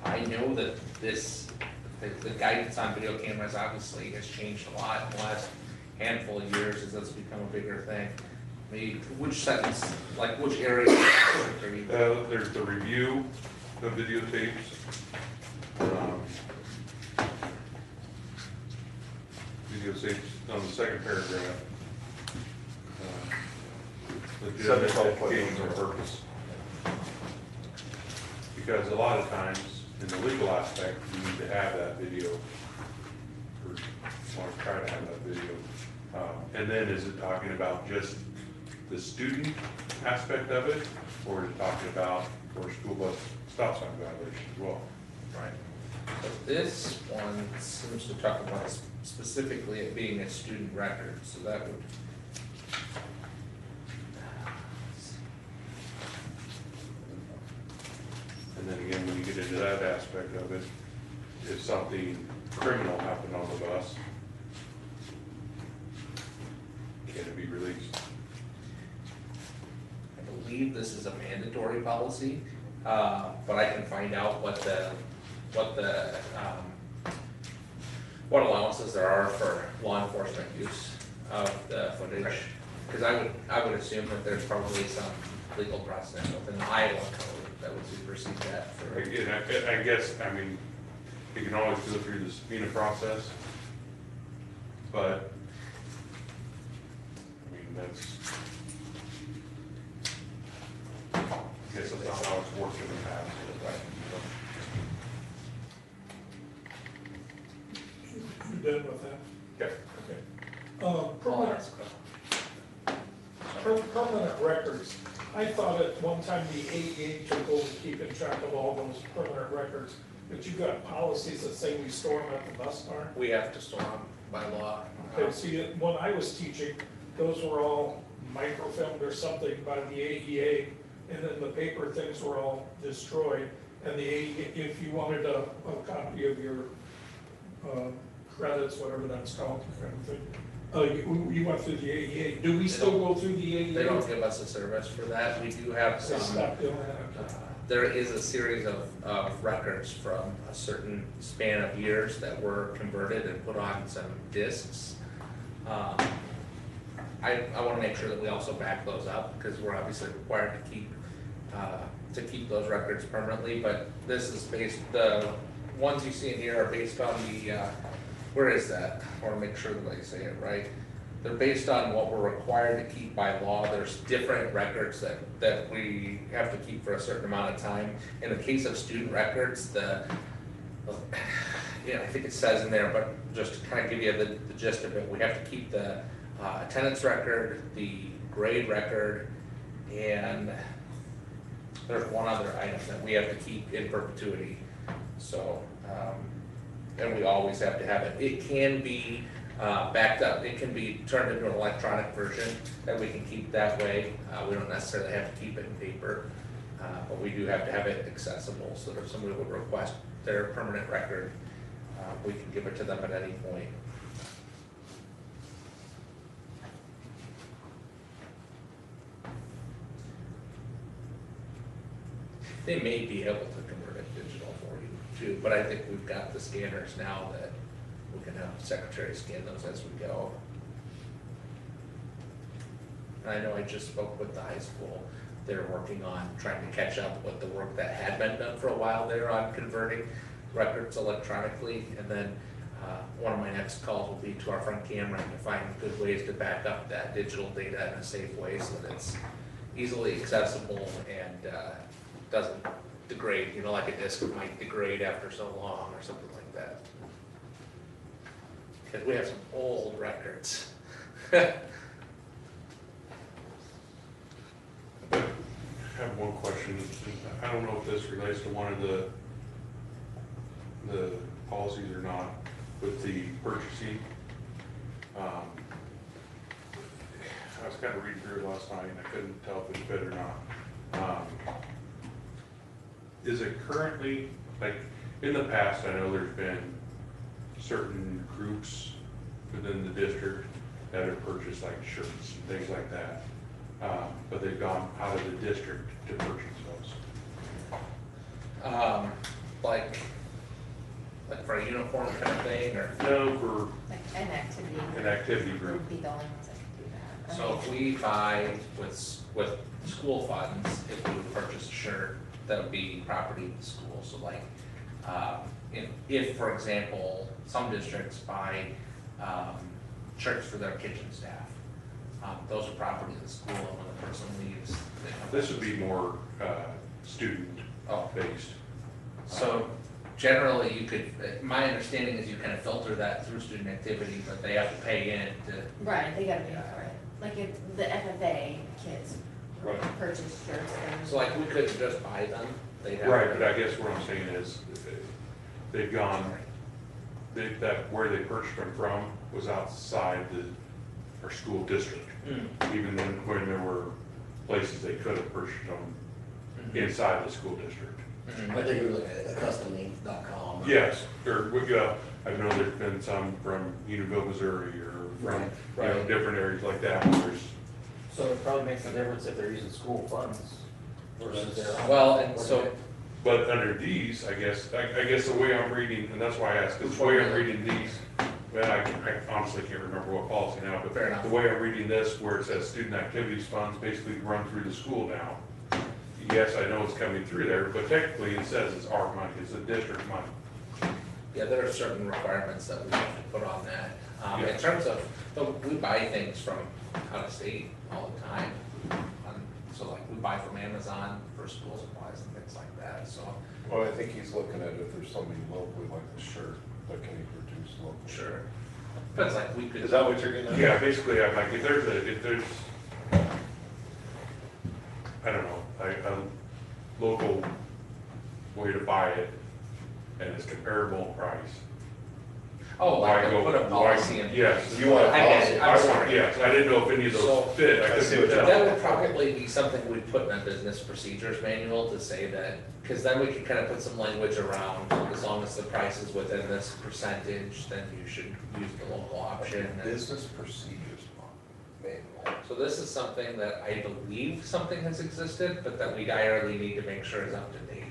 I know that the guidance on video cameras obviously has changed a lot in the last handful of years as that's become a bigger thing. Maybe, which sentence, like which area are you? There's the review of videotapes. Videotapes on the second paragraph. Legitimate educational purpose. Because a lot of times, in the legal aspect, you need to have that video, or want to try to have that video. And then is it talking about just the student aspect of it, or is it talking about for school bus stop sign violation as well? Right. But this one seems to talk about specifically it being a student record, so that would. And then again, when you get into that aspect of it, if something criminal happened on the bus, can it be released? I believe this is a mandatory policy, but I can find out what allowances there are for law enforcement use of the footage. Because I would assume that there's probably some legal precedent within the Iowa code that would supersede that for. Again, I guess, I mean, it can always go through the subpoena process. But, I mean, I guess that's not how it's worked in the past. You done with that? Okay. Permanent records. I thought at one time the AEA took over keeping track of all those permanent records, but you got policies that say we store them at the bus barn. We have to store them by law. Okay, see, when I was teaching, those were all microfilmed or something by the AEA, and then the paper things were all destroyed. And the AEA, if you wanted a copy of your credits, whatever that's called, kind of thing, you went through the AEA. Do we still go through the AEA? They don't give us a service for that. We do have They some, stopped doing that. there is a series of records from a certain span of years that were converted and put on some discs. I wanna make sure that we also back those up, because we're obviously required to keep those records permanently, but this is based, the ones you see in here are based on the, where is that? I wanna make sure that I say it right. They're based on what we're required to keep by law. There's different records that we have to keep for a certain amount of time. In the case of student records, I think it says in there, but just to kind of give you the gist of it, we have to keep the attendance record, the grade record, and there's one other item that we have to keep in perpetuity. So, and we always have to have it. It can be backed up, it can be turned into an electronic version that we can keep that way. We don't necessarily have to keep it in paper, but we do have to have it accessible, so that if somebody would request their permanent record, we can give it to them at any point. They may be able to convert it digital for you too, but I think we've got the scanners now that we can have secretary scan those as we go. And I know I just spoke with the high school. They're working on trying to catch up with the work that had been done for a while there on converting records electronically. And then one of my next calls will be to our front camera to find good ways to back up that digital data in a safe way so that it's easily accessible and doesn't degrade, like a disk might degrade after so long or something like that. Because we have some old records. I have one question. I don't know if this relates to one of the policies or not, with the purchasing. I was kind of reading through it last night and I couldn't tell if it fit or not. Is it currently, like, in the past, I know there's been certain groups within the district that have purchased like shirts and things like that. But they've gone out of the district to purchase those. Like for a uniform kind of thing, or? No, for Like an activity. an activity group. Would be the only ones that can do that. So if we buy with school funds, if we would purchase a shirt, that would be property of the school. So like, if, for example, some districts buy shirts for their kitchen staff, those are property of the school, and when the person leaves, they come This back would to be the school. more student based. So generally, you could, my understanding is you kind of filter that through student activity, but they have to pay in to. Right, they gotta pay for it. Like if the FFA kids Right. purchase shirts, So like, we couldn't just buy them, they'd have. Right, but I guess what I'm saying is, they've gone, that where they purchased them from was outside our school district. Even when there were places they could have purchased them inside the school district. I think it was like customlink.com. Yes, or, I know there's been some from Unionville, Missouri, or from, Right. different areas like that. There's, So it probably makes a difference if they're using school funds versus their own. Well, and so, but under these, I guess the way I'm reading, and that's why I asked, 'cause the way I'm reading these, well, I honestly can't remember what policy now, but Fair enough. the way I'm reading this, where it says student activities funds basically run through the school now. Yes, I know it's coming through there, but technically it says it's our money, it's the district money. Yeah, there are certain requirements that we have to put on that. In terms of, we buy things from out of state all the time. So like we buy from Amazon for school supplies and things like that, so. Well, I think he's looking at if there's somebody locally like the shirt that can be produced locally. Sure. But it's like we could. Is that what you're getting at? Yeah, basically, I'm like, if there's, I don't know, a local way to buy it and it's comparable in price. Oh, Why like go- put a why- policy in. Yes. You want a I get policy? it, I'm sorry. Yes, I didn't know if any of So- those fit. I see what couldn't you're- tell. That would probably be something we'd put in a business procedures manual to say that, because then we could kind of put some language around, as long as the price is within this percentage, then you should use the local option. And Business procedures manual. so this is something that I believe something has existed, but that we direly need to make sure is up to date.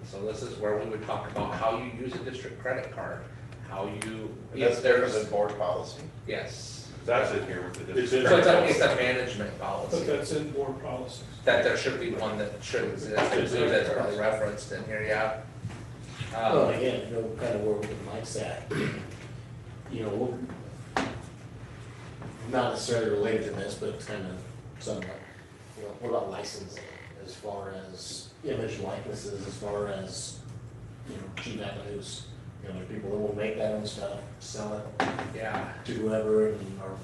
So this is where we would talk about how you use a district credit card, how you, That's if different there's, than board policy? yes. That's in here with the. It's in So there. it's a management But policy, that's in board policies. that there should be one that should exist, I believe that's probably referenced in here, yeah. Well, again, you know, kind of where Mike's at, you know, not necessarily related to this, but kind of somewhat, you know, what about licensing as far as image likenesses, as far as, you know, cheap avenues? You know, there's people that will make that own stuff, sell it Yeah, to whoever and are.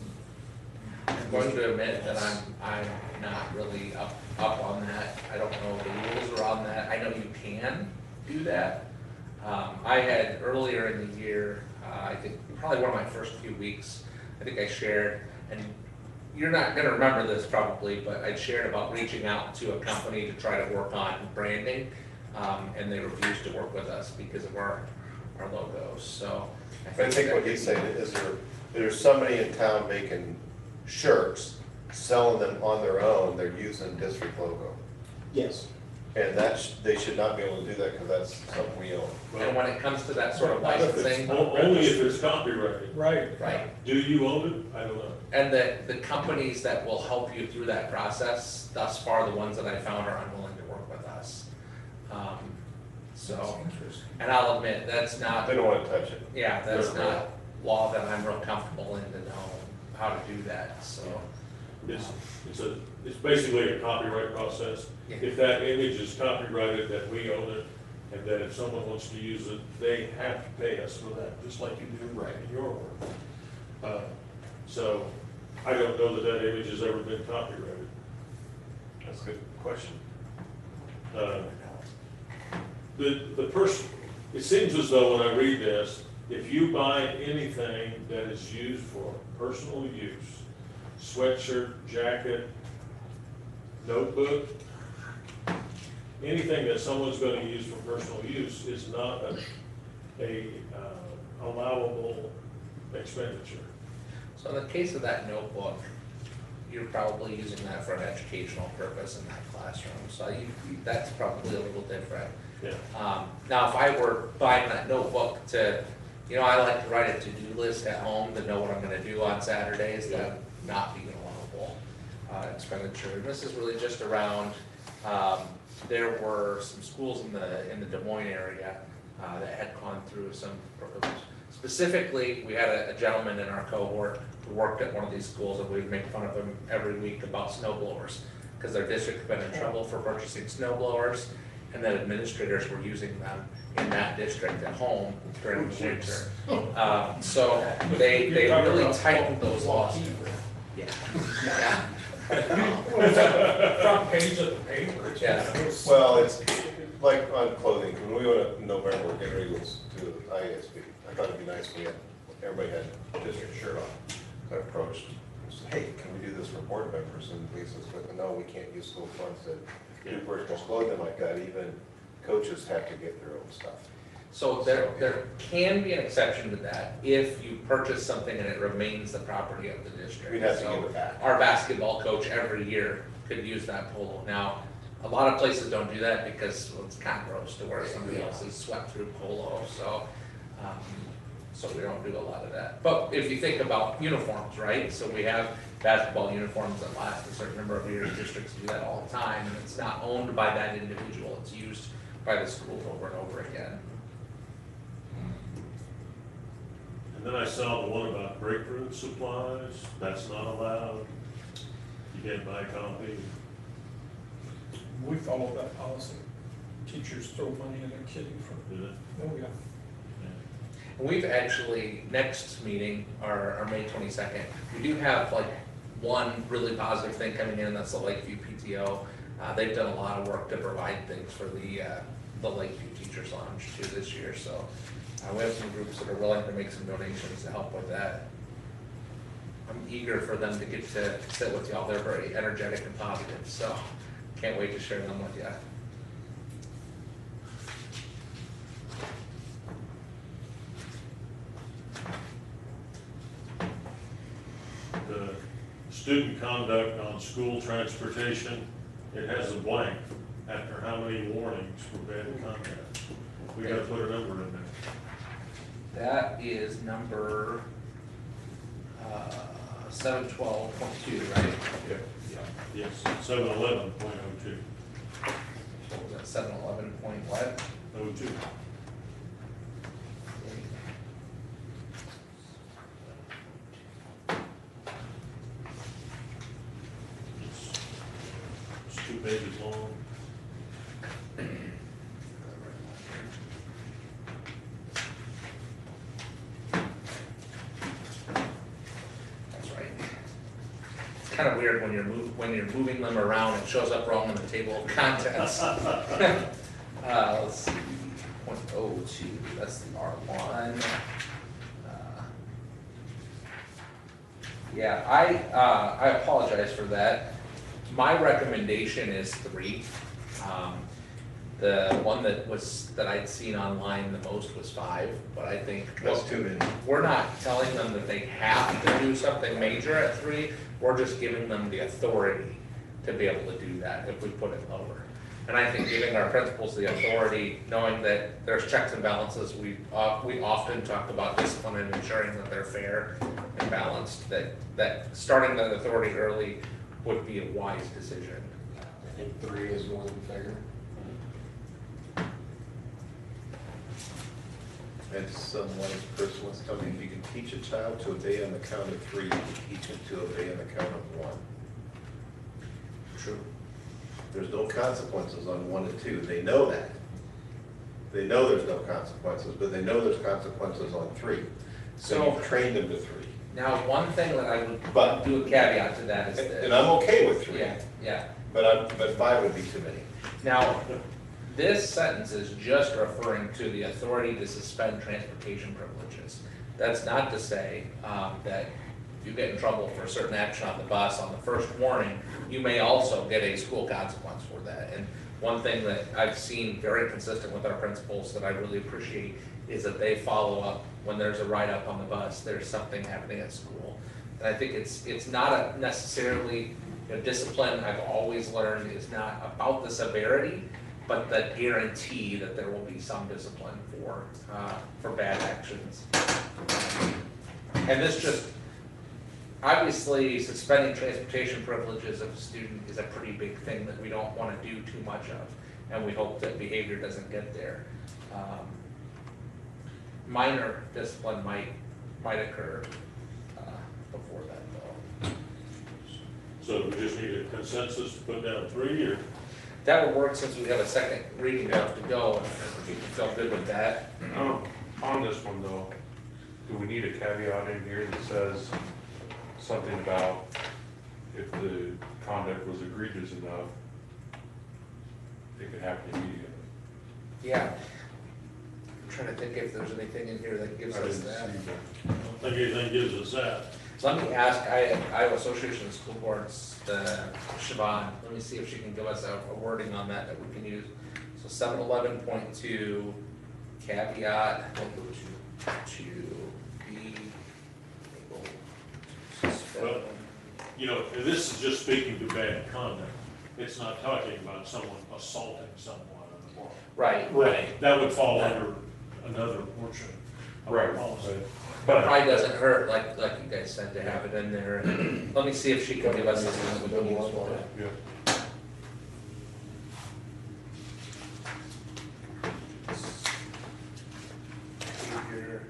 I'm going to admit that I'm not really up on that. I don't know the rules around that. I know you can do that. I had earlier in the year, I think probably one of my first few weeks, I think I shared, and you're not gonna remember this probably, but I shared about reaching out to a company to try to work on branding, and they refused to work with us because of our logos, so. I think what he's saying is there's somebody in town making shirts, selling them on their own, they're using district logo. Yes. And they should not be able to do that because that's something we own. And when it comes to that sort of Not if it's licensing, Only if it's copyrighted. Right. right, Do you own it? I don't know. and the companies that will help you through that process, thus far, the ones that I found are unwilling to work with us. So, and I'll admit, that's not, They don't want to touch it. yeah, that's not law that I'm real comfortable in to know how to do that, so. It's basically a copyright process. Yeah. If that image is copyrighted, that we own it, and that if someone wants to use it, they have to pay us for that, just like you do in your work. So I don't know that that image has ever been copyrighted. That's a good question. The person, it seems as though when I read this, if you buy anything that is used for personal use, sweatshirt, jacket, notebook, anything that someone's going to use for personal use is not a allowable expenditure. So in the case of that notebook, you're probably using that for an educational purpose in that classroom, so that's probably a little different. Yeah. Now, if I were buying that notebook to, you know, I like to write a to-do list at home to know what I'm gonna do on Saturdays, that would not be an allowable expenditure. And this is really just around, there were some schools in the Des Moines area that had gone through some, specifically, we had a gentleman in our cohort who worked at one of these schools, and we'd make fun of him every week about snow blowers, because their district had been in trouble for purchasing snow blowers, and that administrators were using them in that district at home during the winter. So they really tightened those laws. Yeah. Yeah. Front page of the paper. Yeah. Well, it's like on clothing, when we went in November, we're getting ready to do ISB. I thought it'd be nice if we had, everybody had a district shirt on. So I approached, and said, hey, can we do this for board members? And Lisa said, no, we can't use school funds to do personal clothing like that. Even coaches have to get their own stuff. So there can be an exception to that if you purchase something and it remains the property of the district. We'd have to So give it back. our basketball coach every year could use that polo. Now, a lot of places don't do that because, well, it's kind of gross to wear somebody else's swept through polo, so, so we don't do a lot of that. But if you think about uniforms, right? So we have basketball uniforms that last a certain number of years. Districts do that all the time, and it's not owned by that individual. It's used by the school over and over again. And then I saw the one about breakroom supplies, that's not allowed. You can't buy a copy. We follow that policy. Teachers throw money in their kitty for, Did it? oh, yeah. And we've actually, next meeting, our May 22nd, we do have like one really positive thing coming in, that's the Lakeview PTO. They've done a lot of work to provide things for the Lakeview Teachers Lounge too this year, so we have some groups that are willing to make some donations to help with that. I'm eager for them to get to sit with y'all, they're very energetic and positive, so can't wait to share them with you. The student conduct on school transportation, it has a blank after how many warnings for bad conduct. We gotta put a number in there. That is number 712.2, right? Yeah. Yes, 711.02. What was that, 711 point what? 02. It's 2 pages long. That's right. It's kind of weird when you're moving them around, it shows up wrong in the table of contents. Let's see, 0.02, that's the R1. Yeah, I apologize for that. My recommendation is 3. The one that I'd seen online the most was 5, but I think That's too many. we're not telling them that they have to do something major at 3, we're just giving them the authority to be able to do that if we put it lower. And I think giving our principals the authority, knowing that there's checks and balances, we often talk about discipline and ensuring that they're fair and balanced, that starting that authority early would be a wise decision. I think 3 is more than fair. And someone, person was telling me, if you can teach a child to obey on the count of 3, you can teach them to obey on the count of 1. True. There's no consequences on 1 and 2. They know that. They know there's no consequences, but they know there's consequences on 3. So you've trained them to 3. Now, one thing that I would But- do a caveat to that is that. And I'm okay with 3. Yeah. But 5 would be too many. Now, this sentence is just referring to the authority to suspend transportation privileges. That's not to say that if you get in trouble for a certain action on the bus on the first warning, you may also get a school consequence for that. And one thing that I've seen very consistent with our principals that I really appreciate is that they follow up when there's a write-up on the bus, there's something happening at school. And I think it's not necessarily, discipline, I've always learned, is not about the severity, but the guarantee that there will be some discipline for bad actions. And this just, obviously, suspending transportation privileges of a student is a pretty big thing that we don't want to do too much of, and we hope that behavior doesn't get there. Minor discipline might occur before that, though. So we just need a consensus to put down 3, or? That would work since we have a second reading left to go, and if you feel good with that. On this one though, do we need a caveat in here that says something about if the conduct was egregious enough, it could happen immediately? Yeah. I'm trying to think if there's anything in here that gives I us didn't that. see that. I don't think anything gives us that. So let me ask Iowa Association of School Boards, Siobhan, let me see if she can give us a wording on that we can use. So 711.2 caveat to be able to suspend. Well, this is just speaking to bad conduct. It's not talking about someone assaulting someone on the block. Right. That would fall under another portion of our Right. policy. But it probably doesn't hurt, like you guys said, to have it in there. Let me see if she can give us something that we can use for it. Yeah. Behavior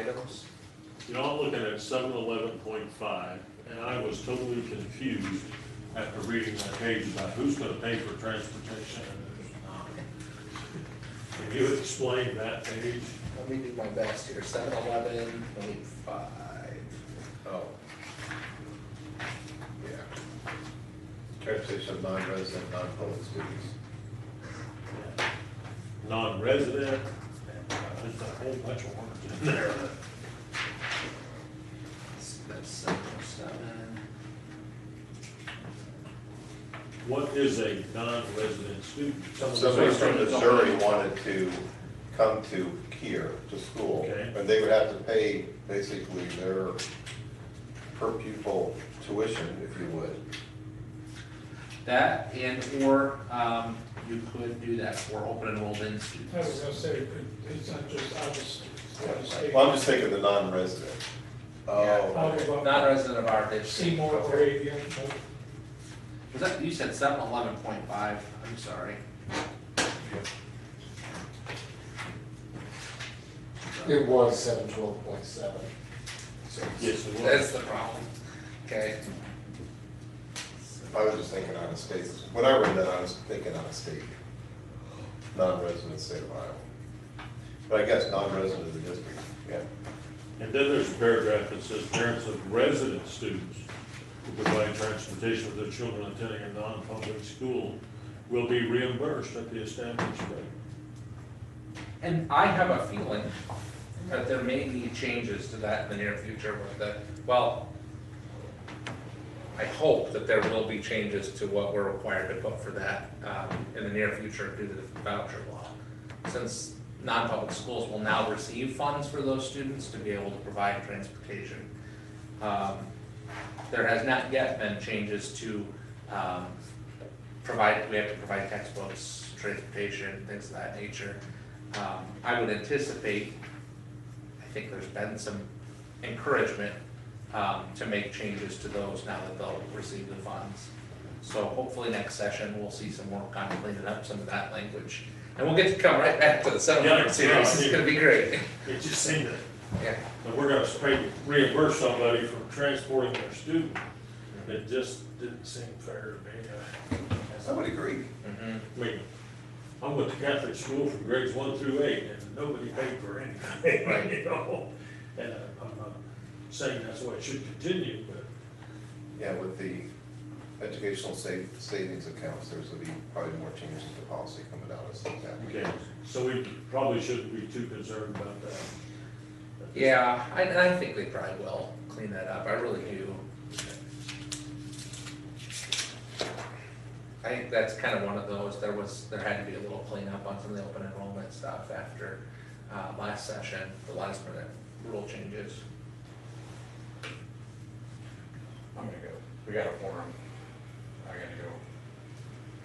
items. You know, I'm looking at 711.5, and I was totally confused after reading that page about who's gonna pay for transportation and who's not. Can you explain that page? Let me do my best here, 711.5. Oh. Yeah. Transportation of non-resident, non-public students. Non-resident, there's a whole bunch of words in there. That's 707. What is a non-resident student? Somebody from Missouri wanted to come to here, to school, Okay. and they would have to pay basically their per pupil tuition, if you would. That or you could do that for open enrolled in I was students. gonna say, it's not just out of state. Well, I'm just thinking the non-resident. Out Oh, of, Non-resident of our district. Seymour or Avian, Was that, you said 711.5, I'm sorry. It was 712.7. Yes, it was. That's the problem. Okay. I was just thinking out of state. When I read that, I was thinking out of state. Non-resident state of Iowa. But I guess non-resident of the district, yeah. And then there's a paragraph that says parents of resident students who provide transportation for their children attending a non-public school will be reimbursed at the established rate. And I have a feeling that there may be changes to that in the near future with the, well, I hope that there will be changes to what we're required to put for that in the near future due to the voucher law. Since non-public schools will now receive funds for those students to be able to provide transportation. There has not yet been changes to we have to provide textbooks, transportation, things of that nature. I would anticipate, I think there's been some encouragement to make changes to those now that they'll receive the funds. So hopefully next session, we'll see some work on cleaning up some of that language. And we'll get to come right back to the 700 series, it's gonna be great. It just seemed that, Yeah. that we're gonna reimburse somebody for transporting their student. It just didn't seem fair to me. I would agree. Mhm. I mean, I went to Catholic school from grades 1 through 8, and nobody paid for anything, Right. you know? And I'm not saying that's the way it should continue, but Yeah, with the educational savings accounts, there's gonna be probably more changes to policy coming out of that. okay, so we probably shouldn't be too concerned about that. Yeah, I think they probably will clean that up, I really do. I think that's kind of one of those, there had to be a little cleanup on some of the open enrollment stuff after last session, the last minute rule changes. I'm gonna go. We got a forum. I gotta go.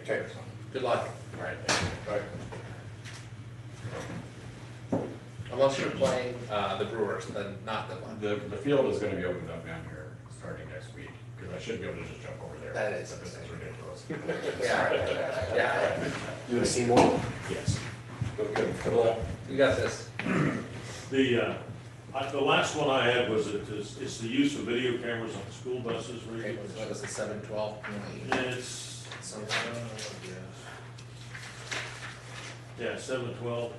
Okay. Good luck, All right, thank you. Bye. unless you're playing the Brewers, then not good luck. The field is gonna be opened up down here starting next week, because I should be able to just jump over there. That is This is insane. ridiculous. Yeah, yeah, You want to see more? Yes. Okay. Good luck. you got this. The last one I had was it's the use of video cameras on school buses. Okay, what was it, 712? It's, yeah, 712.10.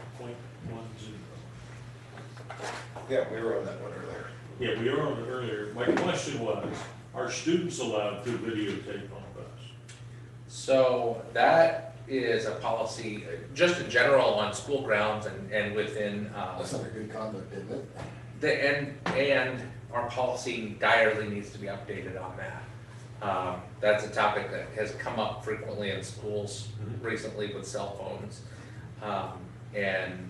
Yeah, we were on that one earlier. Yeah, we were on it earlier. My question was, are students allowed to videotape on a bus? So that is a policy, just in general on school grounds and within, That's not a good conduct, isn't it? and our policy direly needs to be updated on that. That's a topic that has come up frequently in schools recently with cell phones. And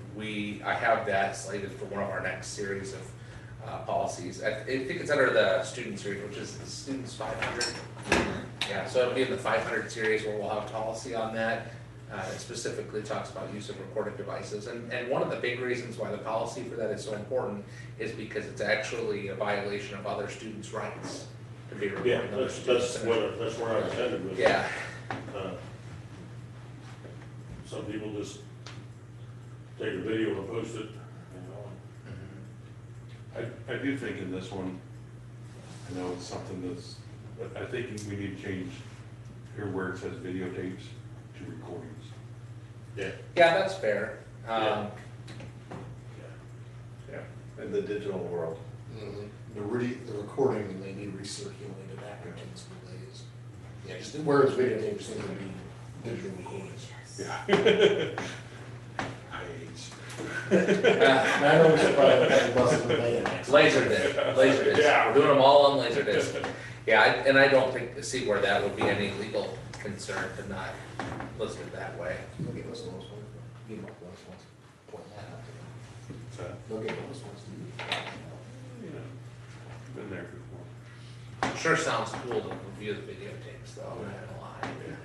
I have that slated for one of our next series of policies. I think it's under the student series, which is the Students 500. Yeah, so it'll be in the 500 series where we'll have policy on that. It specifically talks about use of recorded devices. And one of the big reasons why the policy for that is so important is because it's actually a violation of other students' rights to be recording. Yeah, other students. that's where I was headed with it. Yeah, Some people just take a video and post it, you know. I do think in this one, I know it's something that's, but I think we need to change here where it says videotapes to recordings. Yeah. Yeah, that's fair. Yeah. In the digital world. The recording may be recirculated after 10 school days. Yeah, just whereas videotapes seem to be digital recordings. Yeah. And I know we should probably have the buses in the van next. Laserdisc, Yeah. we're doing them all on Laserdisc. Yeah, and I don't see where that would be any legal concern to not list it that way. They'll get those ones, get them up those ones, point that out to them. So, They'll get those ones to you. you know, been there before. Sure sounds cool to review the videotapes though, I'm not gonna lie.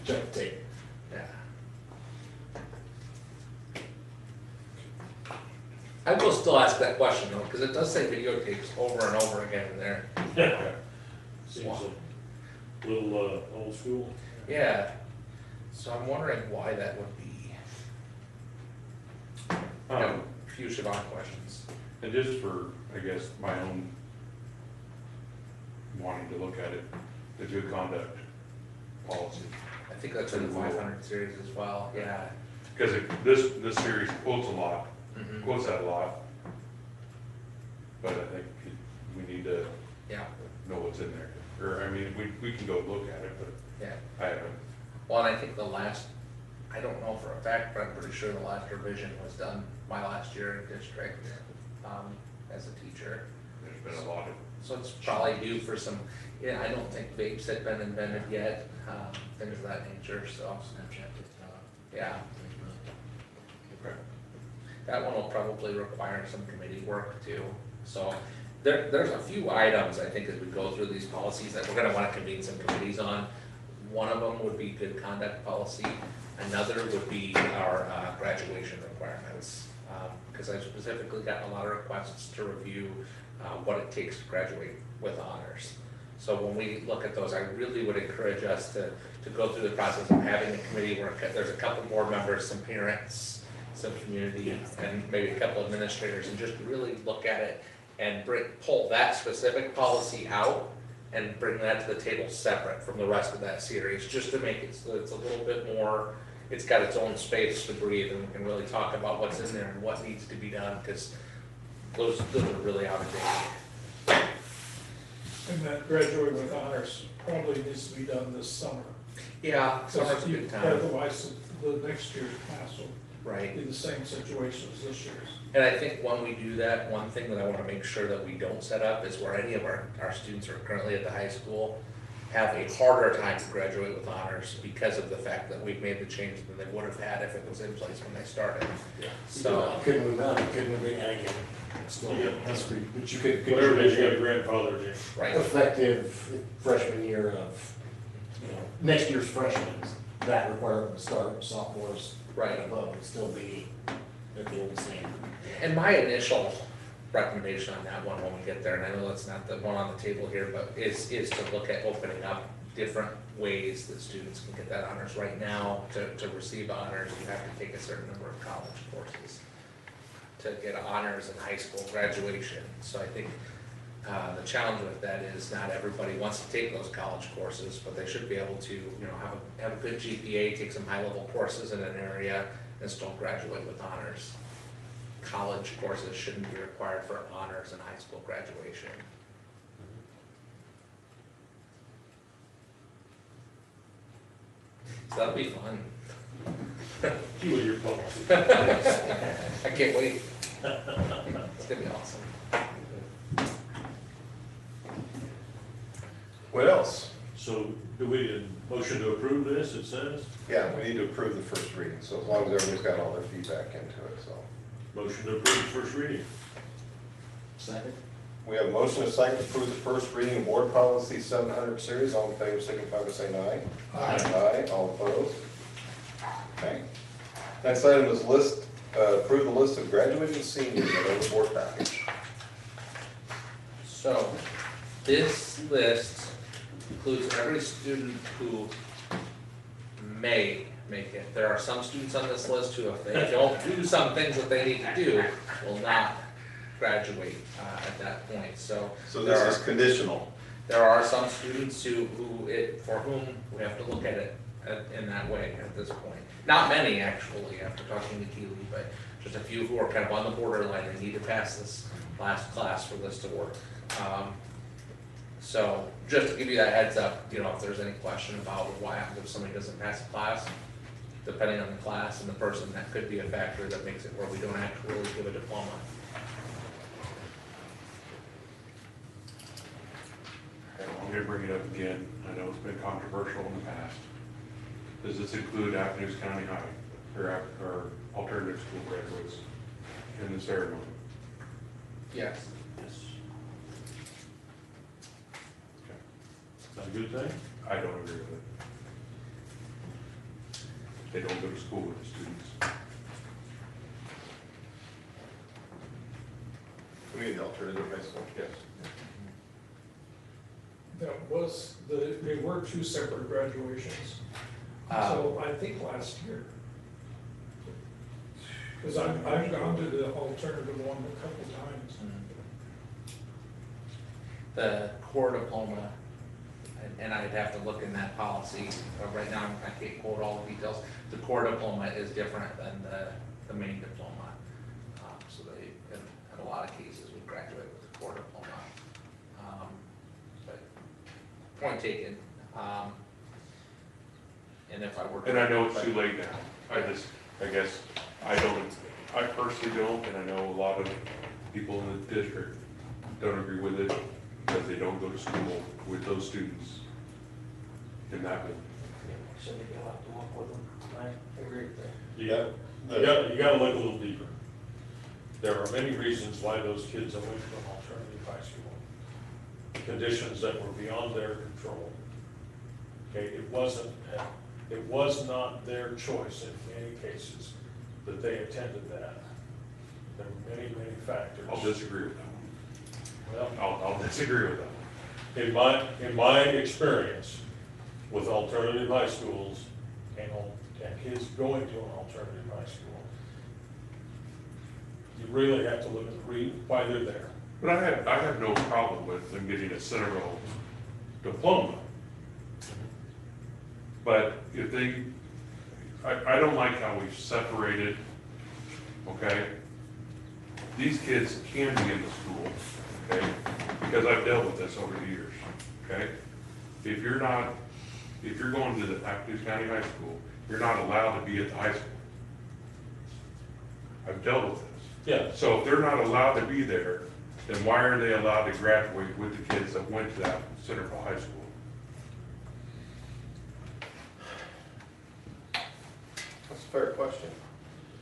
Check the tape. Yeah. I will still ask that question though, because it does say videotapes over and over again in there. Yeah. Seems a little, old school. Yeah, so I'm wondering why that would be. I have a few Siobhan questions. And just for, I guess, my own wanting to look at it, the good conduct policy. I think that's in the 500 series as well, yeah. Because this series quotes a lot, Mhm. quotes that a lot. But I think we need to Yeah, know what's in there. Or, I mean, we can go look at it, but yeah. I haven't. Well, and I think the last, I don't know for a fact, but I'm pretty sure the last revision was done my last year in district, as a teacher. There's been a lot of, So it's probably due for some, yeah, I don't think vapes had been invented yet, things of that nature, so, Snapchat, TikTok. yeah. okay. That one will probably require some committee work too. So there's a few items, I think, as we go through these policies that we're gonna wanna convene some committees on. One of them would be good conduct policy. Another would be our graduation requirements. Because I've specifically gotten a lot of requests to review what it takes to graduate with honors. So when we look at those, I really would encourage us to go through the process of having a committee where there's a couple board members, some parents, some community, and maybe a couple administrators, and just really look at it and pull that specific policy out and bring that to the table separate from the rest of that series, just to make it so it's a little bit more, it's got its own space to breathe, and we can really talk about what's in there and what needs to be done, because those are really out of date. And that graduate with honors probably needs to be done this summer. Yeah, summer's a good time, Otherwise, the next year's class will right? be the same situation as this year's. And I think when we do that, one thing that I wanna make sure that we don't set up is where any of our students are currently at the high school have a harder time to graduate with honors because of the fact that we've made the change than they would have had if it was in place when they started. So, You couldn't move out, you couldn't move in, and again, still, that's pretty, but you could. Whatever it is, you got a grandfather, Jim. right, Effective freshman year of, next year's freshmen, that requirement would start, sophomores right. and above would still be at the old standard. And my initial recommendation on that one when we get there, and I know that's not the one on the table here, but is to look at opening up different ways that students can get that honors. Right now, to receive honors, you have to take a certain number of college courses to get honors in high school graduation. So I think the challenge with that is not everybody wants to take those college courses, but they should be able to, have a good GPA, take some high-level courses in an area, and still graduate with honors. College courses shouldn't be required for honors in high school graduation. So that'll be fun. You and your policy. I can't wait. It's gonna be awesome. What else? So do we, motion to approve this, it says? Yeah, we need to approve the first reading, so as long as everybody's got all their feedback into it, so. Motion to approve the first reading. Second? We have a motion and a second to approve the first reading of board policy 700 series. All in favor, signify by saying aye. Aye, all opposed? Okay. Next item is approve the list of graduating seniors that are the board package. So, this list includes every student who may make it. There are some students on this list who, if they don't do some things that they need to do, will not graduate at that point, so. So there this are- is conditional. There are some students for whom we have to look at it in that way at this point. Not many, actually, after talking to Keely, but just a few who are kind of on the borderline and need to pass this last class for this to work. So just to give you that heads up, you know, if there's any question about why happens if somebody doesn't pass a class, depending on the class and the person, that could be a factor that makes it where we don't actually give a diploma. I'm gonna bring it up again, I know it's been controversial in the past. Does this include Athens County High, or alternative school graduates in the ceremony? Yes. Is that a good thing? I don't agree with it. They don't go to school with the students. We mean the alternative high school, yes. They were two separate graduations. So I think last year. Because I've gone to the alternative one a couple times. The core diploma, and I'd have to look in that policy, right now I can't quote all the details. The core diploma is different than the main diploma. So they, in a lot of cases, would graduate with the core diploma. But point taken. And if I were to. And I know it's too late now, I guess, I personally don't, and I know a lot of people in the district don't agree with it because they don't go to school with those students in that way. Shouldn't be allowed to walk with them. I agree with that. You gotta look a little deeper. There are many reasons why those kids went to an alternative high school. Conditions that were beyond their control. Okay, it was not their choice in many cases that they attended that. There were many, many factors. I'll disagree with that one. Well, I'll disagree with that one. in my experience with alternative high schools and kids going to an alternative high school, you really have to look at why they're there. But I have no problem with them getting a Centerville diploma. But if I don't like how we've separated, okay? These kids can be in the school, okay? Because I've dealt with this over the years, okay? If you're going to the Athens County High School, you're not allowed to be at the high school. I've dealt with this. Yeah. So if they're not allowed to be there, then why are they allowed to graduate with the kids that went to that Centerville High School? That's a fair question.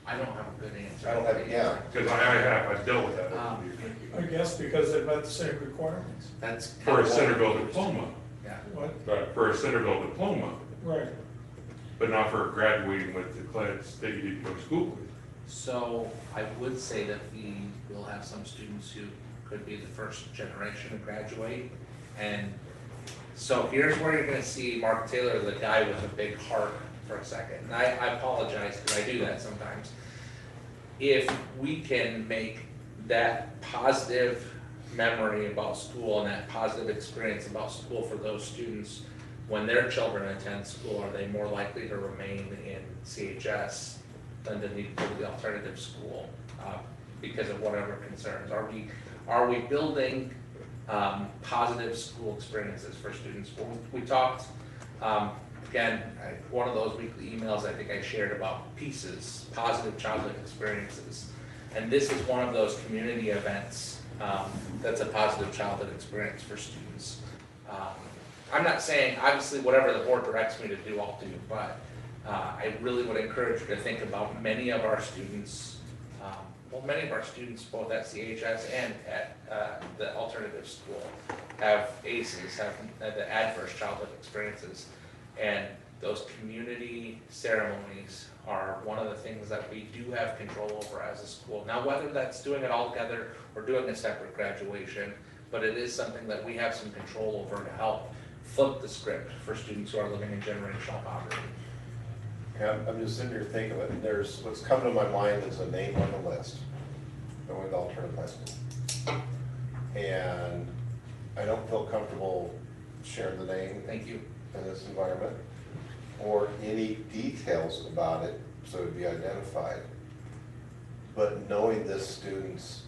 I don't have a good answer. I don't have, yeah. Because I've dealt with that over Um, the years. I guess because they met the same requirements. That's. For a Centerville diploma, Yeah. What? for a Centerville diploma, Right. but not for graduating with the class that you didn't go to school with. So I would say that we will have some students who could be the first generation to graduate. And so here's where you're gonna see Mark Taylor, the guy with a big heart, for a second. And I apologize, because I do that sometimes. If we can make that positive memory about school and that positive experience about school for those students, when their children attend school, are they more likely to remain in CHS than to need to go to the alternative school because of whatever concerns? Are we building positive school experiences for students? We talked, again, one of those weekly emails I think I shared about PIECES, positive childhood experiences. And this is one of those community events that's a positive childhood experience for students. I'm not saying, obviously, whatever the board directs me to do, I'll do, but I really would encourage you to think about many of our students, both at CHS and at the alternative school, have ACEs, have the adverse childhood experiences. And those community ceremonies are one of the things that we do have control over as a school. Now, whether that's doing it all together or doing a separate graduation, but it is something that we have some control over to help flip the script for students who are living in generational poverty. Yeah, I'm just sitting here thinking of it, and what's coming to my mind is a name on the list. Going to alternative high school. And I don't feel comfortable sharing the name Thank you. in this environment, or any details about it, so it'd be identified. But knowing this student's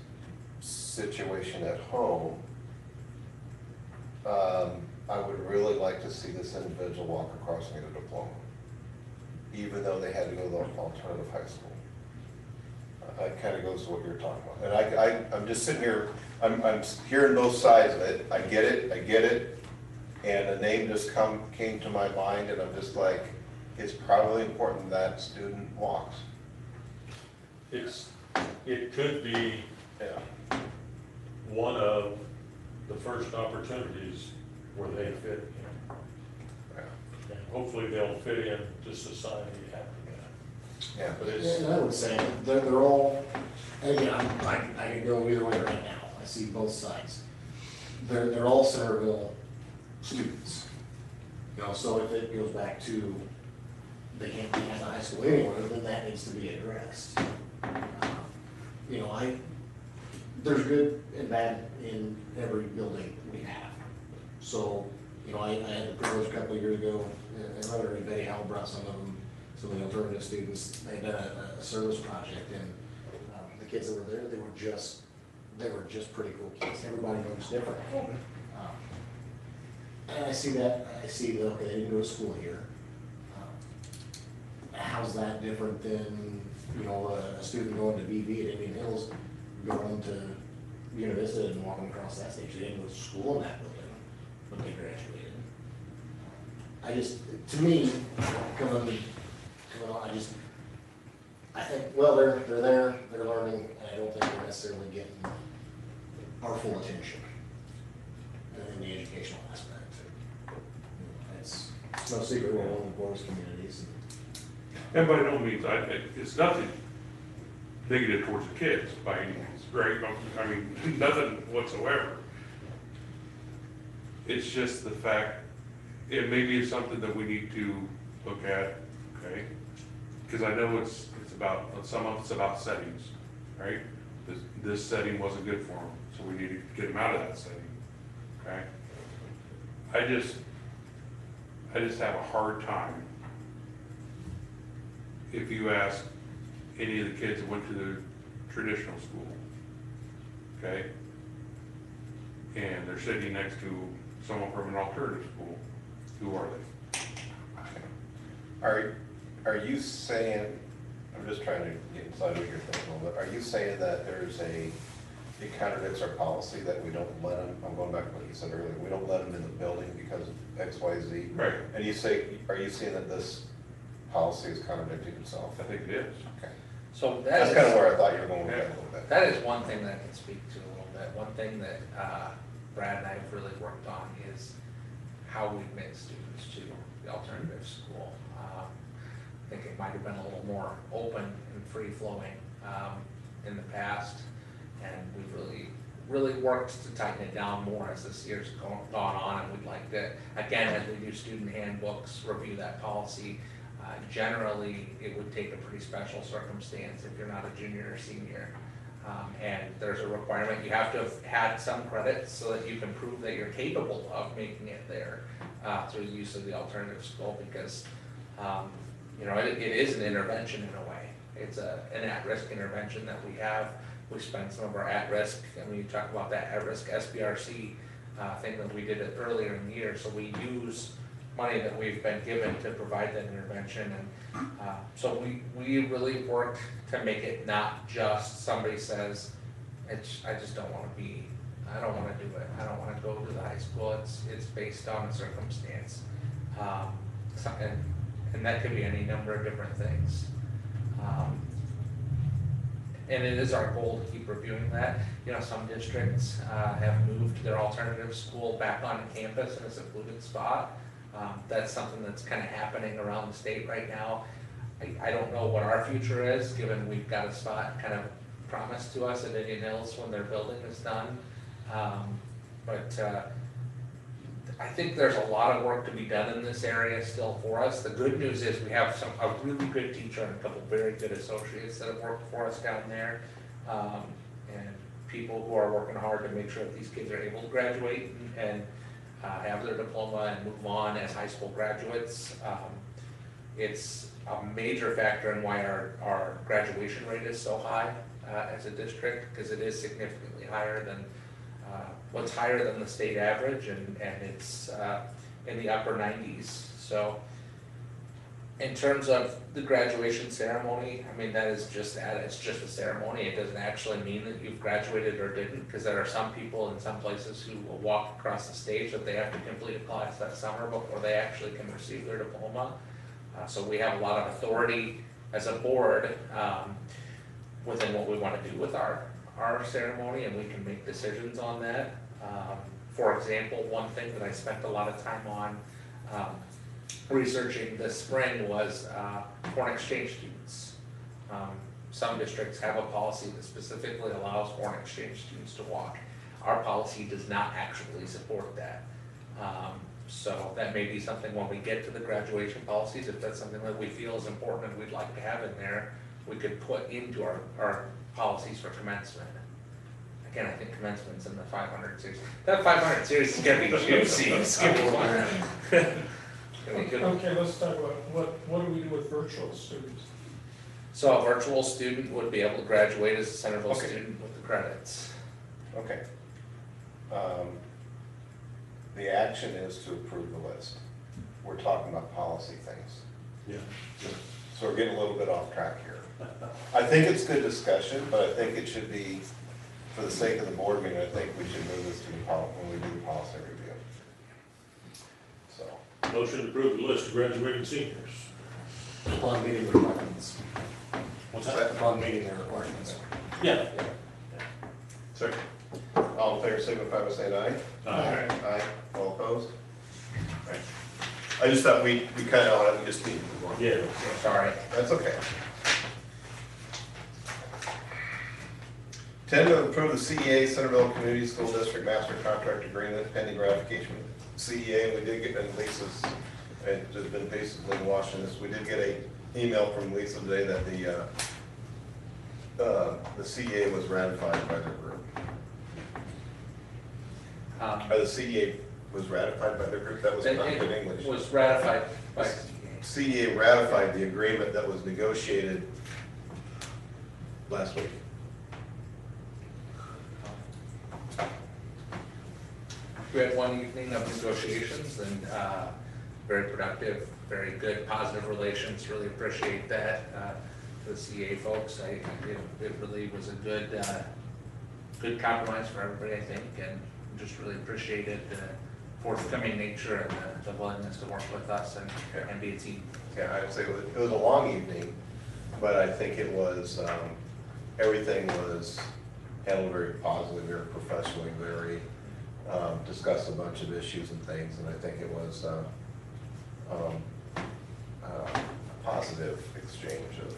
situation at home, I would really like to see this individual walk across and get a diploma, even though they had to go to the alternative high school. It kind of goes to what you're talking about. And I'm just sitting here, I'm hearing both sides of it. I get it. And a name just came to my mind, and I'm just like, it's probably important that student walks. It could be Yeah. one of the first opportunities where they fit in. Yeah. And hopefully they'll fit in to society after that. Yeah, but And it's, I would say they're all, and again, I can go either way right now, I see both sides. They're all Centerville students. You know, so if it goes back to, they can't be at the high school anywhere, then that needs to be addressed. You know, there's good and bad in every building we have. So, you know, I had the privilege a couple of years ago, and Mother and Betty Howell brought some of the alternative students. They did a service project, and the kids that were there, they were just pretty cool kids. Everybody looks different. And I see that, okay, they didn't go to school here. How's that different than, you know, a student going to BV at Indian Hills, going to Univista and walking across that stage? They didn't go to school in that building, but they graduated. I just, to me, coming on, I think, well, they're there, they're learning, and I don't think they're necessarily getting our full attention in the educational aspect. It's no secret, we're one of the poorest communities. And by no means, it's nothing negative towards the kids by any means, right? I mean, nothing whatsoever. It's just the fact, it maybe is something that we need to look at, okay? Because I know it's about, some of it's about settings, right? This setting wasn't good for them, so we need to get them out of that setting, okay? I just have a hard time if you ask any of the kids that went to the traditional school, okay? And they're sitting next to someone from an alternative school, who are they? are you saying, I'm just trying to get inside what you're thinking a little bit, are you saying that there's it contradicts our policy that we don't let them, I'm going back to what you said earlier, we don't let them in the building because of X, Y, Z? Right. And are you saying that this policy is contradicting itself? I think it is. Okay. So That's kind of where I thought you were going with that a little bit. that is one thing that I can speak to a little bit. One thing that Brad and I have really worked on is how we admit students to the alternative school. I think it might have been a little more open and free-flowing in the past, and we've really worked to tighten it down more as this year's gone on, and we'd like to, again, as we do student handbooks, review that policy. Generally, it would take a pretty special circumstance if you're not a junior or senior. And there's a requirement, you have to have had some credits so that you can prove that you're capable of making it there through the use of the alternative school, because you know, it is an intervention in a way. It's an at-risk intervention that we have. We spend some of our at-risk, and when you talk about that at-risk SBRC thing that we did it earlier in the year, so we use money that we've been given to provide that intervention. And so we really worked to make it not just somebody says, I just don't want to be, I don't want to do it, I don't want to go to the high school. It's based on a circumstance, and that could be any number of different things. And it is our goal to keep reviewing that. You know, some districts have moved their alternative school back on campus in a secluded spot. That's something that's kind of happening around the state right now. I don't know what our future is, given we've got a spot kind of promised to us at Indian Hills when their building is done. But I think there's a lot of work to be done in this area still for us. The good news is we have a really good teacher and a couple very good associates that have worked for us down there. And people who are working hard to make sure that these kids are able to graduate and have their diploma and move on as high school graduates. It's a major factor in why our graduation rate is so high as a district, because it is significantly higher than, what's higher than the state average, and it's in the upper 90s. So in terms of the graduation ceremony, I mean, that is just that, it's just a ceremony. It doesn't actually mean that you've graduated or didn't, because there are some people in some places who will walk across the stage that they have to complete a class that summer before they actually can receive their diploma. So we have a lot of authority as a board within what we want to do with our ceremony, and we can make decisions on that. For example, one thing that I spent a lot of time on researching this spring was foreign exchange students. Some districts have a policy that specifically allows foreign exchange students to walk. Our policy does not actually support that. So that may be something when we get to the graduation policies, if that's something that we feel is important and we'd like to have in there, we could put into our policies for commencement. Again, I think commencement's in the 500 series. That 500 series is gonna be juicy. It's gonna be fun. Okay, let's talk about, what do we do with virtual students? So a virtual student would be able to graduate as a Centerville Okay. student with the credits. Okay. The action is to approve the list. We're talking about policy things. Yeah. So we're getting a little bit off track here. I think it's good discussion, but I think it should be, for the sake of the board meeting, I think we should move this to the when we do the policy review. So, Motion to approve the list of graduating seniors. Upon meeting the requirements. What's that? Upon meeting their requirements. Yeah. second. All in favor, signify by saying aye. Aye. Aye. All opposed? Right. I just thought we kind of, we just need to move on. Yeah. Sorry. That's okay. 10, to approve the CEA Centerville Community School District Master Contract Agreement pending ratification. CEA, we did get, and Lisa's, and just been basically watching this, we did get a email from Lisa today that the CEA was ratified by their group. Or the CEA was ratified by their group, that was not in English. It was ratified by CEA ratified the agreement that was negotiated last week. We had one evening of negotiations and very productive, very good, positive relations. Really appreciate that to the CA folks. It really was a good compromise for everybody, I think, and just really appreciated the forthcoming nature and the willingness to work with us and be a team. Yeah, I'd say it was a long evening, but I think it was, everything was handled very positively, very professionally, very, discussed a bunch of issues and things, and I think it was a positive exchange of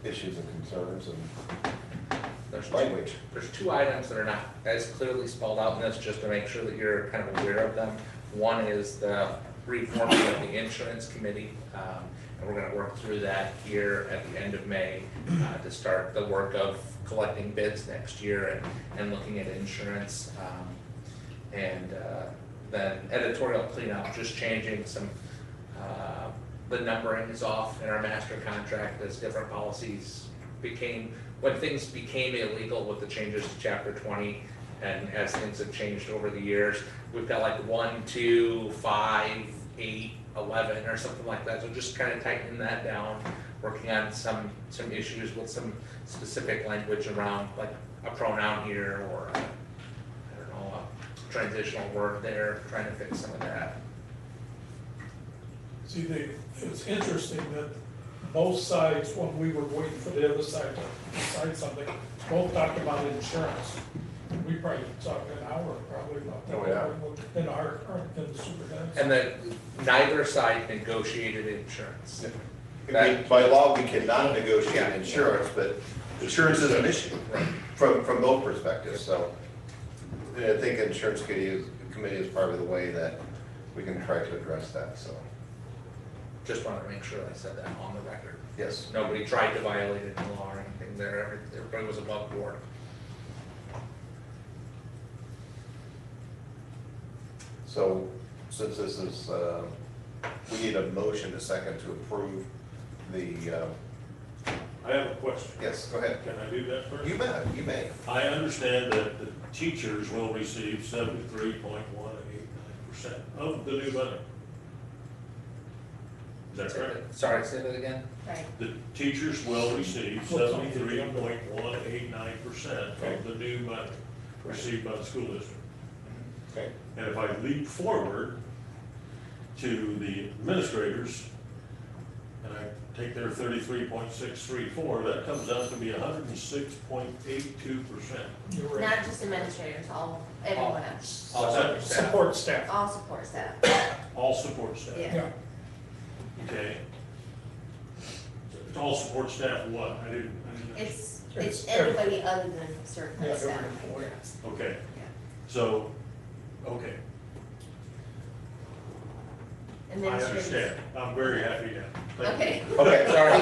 issues and concerns and language. There's two items that are not as clearly spelled out in this, just to make sure that you're kind of aware of them. One is the reforming of the insurance committee, and we're gonna work through that here at the end of May to start the work of collecting bids next year and looking at insurance. And then editorial cleanup, just changing some, the numbering is off in our master contract as different policies became, when things became illegal with the changes to chapter 20, and as things have changed over the years, we've got like 1, 2, 5, 8, 11 or something like that. So just kind of tightening that down, working on some issues with some specific language around like a pronoun here or I don't know, a transitional word there, trying to fix some of that. See, it's interesting that both sides, when we were waiting for the other side to decide something, both talked about insurance. We probably talked an hour probably about that. Oh, yeah. In the superintendent's. And then neither side negotiated insurance. I mean, by law, we cannot negotiate insurance, but insurance is an issue from both perspectives, so. And I think insurance committee is probably the way that we can try to address that, so. just wanted to make sure I said that on the record. Yes. Nobody tried to violate any law or anything there, everybody was above board. So, since this is, we need a motion, a second to approve the, I have a question. yes, go ahead. Can I do that first? You may. I understand that the teachers will receive 73.189% of the new money. Is that correct? Sorry, say that again? Right. The teachers will receive 73.189% of the new money received by the school district. Okay. And if I leap forward to the administrators, and I take their 33.634, that comes out to be 106.82%. You're right. Not just administrators, everyone else, All other staff. Support staff. all support staff, All support staff. yeah. Yeah, Okay. All support staff what? I didn't. It's It's everybody other than yeah, certified every staff. employee. Okay, Yeah. so, okay, I Administrators. understand. I'm very happy now. Thank you. Okay. Okay, Sorry.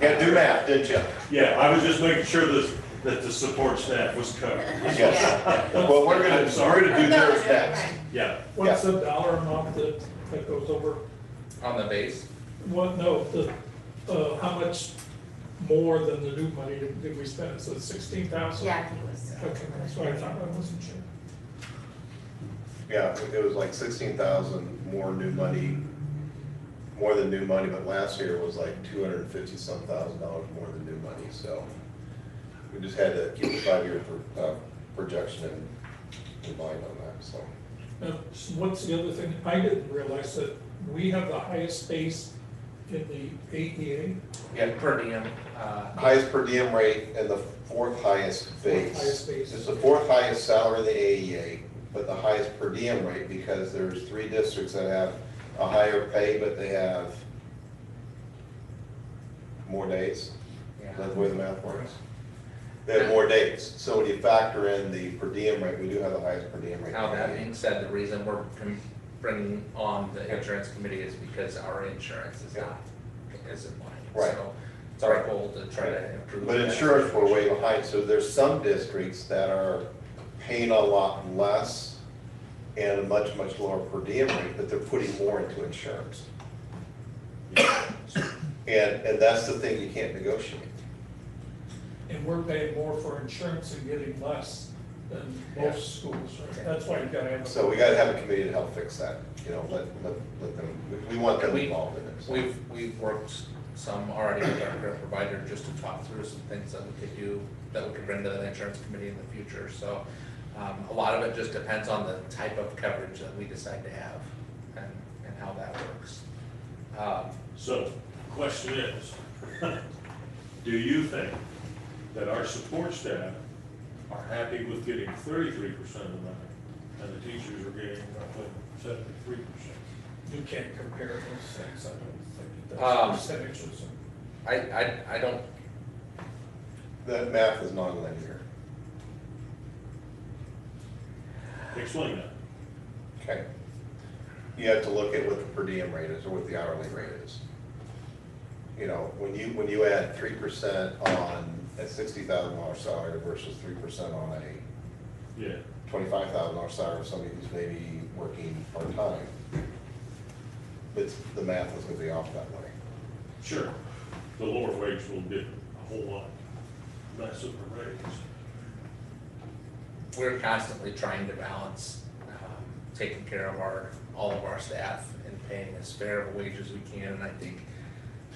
you had to do math, didn't you? Yeah, I was just making sure that the support staff was covered. Yes. Well, we're gonna do No, theirs next. right. Yeah, What's the dollar amount that goes over? On the base? What, no, how much more than the new money did we spend? So it's 16,000? Yeah, I think it was. Okay, that's what I thought, I wasn't sure. Yeah, it was like 16,000 more new money, more than new money, but last year was like 250-some thousand dollars more than new money, so we just had to keep the 5-year projection in mind on that, so. Now, what's the other thing? I didn't realize that we have the highest base in the AEA. Yeah, per diem, Highest per diem rate and the fourth highest base. Highest base. It's the fourth highest salary in the AEA, but the highest per diem rate because there's 3 districts that have a higher pay, but they have more days. yeah. Is that the way the math works? They have more days. So when you factor in the per diem rate, we do have the highest per diem rate. Now, that being said, the reason we're bringing on the insurance committee is because our insurance is not, isn't line. Right. So it's our goal to try to improve. But that. insurance, we're way behind. So there's some districts that are paying a lot less and a much, much lower per diem rate, but they're putting more into insurance. And that's the thing you can't negotiate. And we're paying more for insurance and getting less than most schools, right? That's why you gotta have. So we gotta have a committee to help fix that, let them, we want them We- involved in it. so. We've worked some already with our current provider just to talk through some things that we could do, that we could bring to the insurance committee in the future. So a lot of it just depends on the type of coverage that we decide to have and how that works. so, question is, do you think that our support staff are happy with getting 33% of the money, and the teachers are getting roughly 73%? You can't compare those things, I don't think, Um, that's percentages. I don't, That math is non-linear, Explain that. okay? You have to look at what the per diem rate is or what the hourly rate is. When you add 3% on a $60,000 salary versus 3% on a Yeah, $25,000 salary of somebody who's maybe working part-time, the math is gonna be off that way. sure. The lower wage will get a whole lot less of a raise. we're constantly trying to balance taking care of all of our staff and paying as fair of a wage as we can. And I think